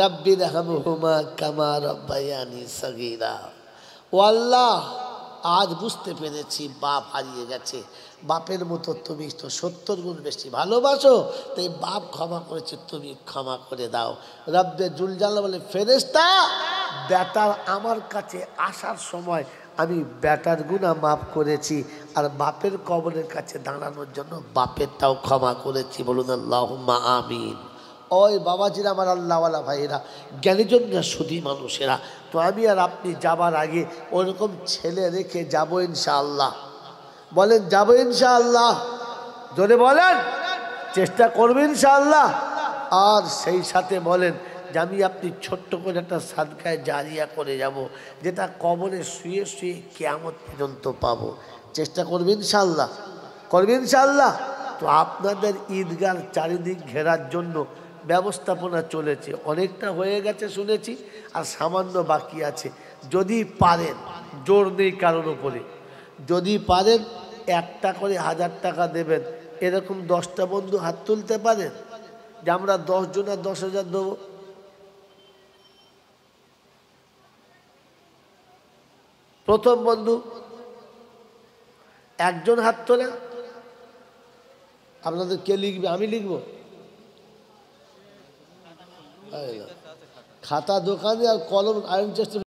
রাব্বি রহমহুমা কামা রাব্বায়ানি সগীরা। ও আল্লাহ, আজ বুঝতে পেরেছি বাপ হারিয়ে গেছে, বাপের মতো তুমি তো 70 গুণ বেশি ভালোবাসো, তাই বাপ ক্ষমা করেছে, তুমি ক্ষমা করে দাও। রব্বে জুলজালাল বলে ফেরেশতা, বেটার আমার কাছে আসার সময় আমি বেটার গুনাহ মাফ করেছি, আর বাপের কবরের কাছে দাঁড়ানোর জন্য বাপেরটাও ক্ষমা করেছি। বলুন আল্লাহুম্মা আমিন। ওই বাবাজিরা, আমার আল্লাহওয়ালা ভাইয়েরা, জ্ঞানীজনরা, সুধী মানুষেরা, তো আমি আর আপনি যাবার আগে ওরকম ছেলে রেখে যাবো ইনশাআল্লাহ। বলেন যাবো ইনশাআল্লাহ, জোরে বলেন, চেষ্টা করবেন ইনশাআল্লাহ। আর সেই সাথে বলেন যে আমি আপনি ছোট্ট করে একটা সাদকায়ে জারিয়া করে যাব, যেটা কবরে শুয়ে শুয়ে কিয়ামত পর্যন্ত পাবো। চেষ্টা করবেন ইনশাআল্লাহ, করবেন ইনশাআল্লাহ। তো আপনাদের ঈদগাহ চারিদিক ঘেরার জন্য ব্যবস্থাপনা চলেছে, অনেকটা হয়ে গেছে শুনেছি, আর সামান্য বাকি আছে। যদি পারেন, জোর নেই কারোর উপরে, যদি পারেন একটা করে 1000 টাকা দেবেন, এরকম 10টা বন্ধু হাত তুলতে পারেন যে আমরা 10 জনের 10,000 দেবো। প্রথম বন্ধু একজন হাত তোলেন। আপনাদের কে লিখবে? আমি লিখবো? খাতা দোকানে আর কলম আয়রন চেষ্টা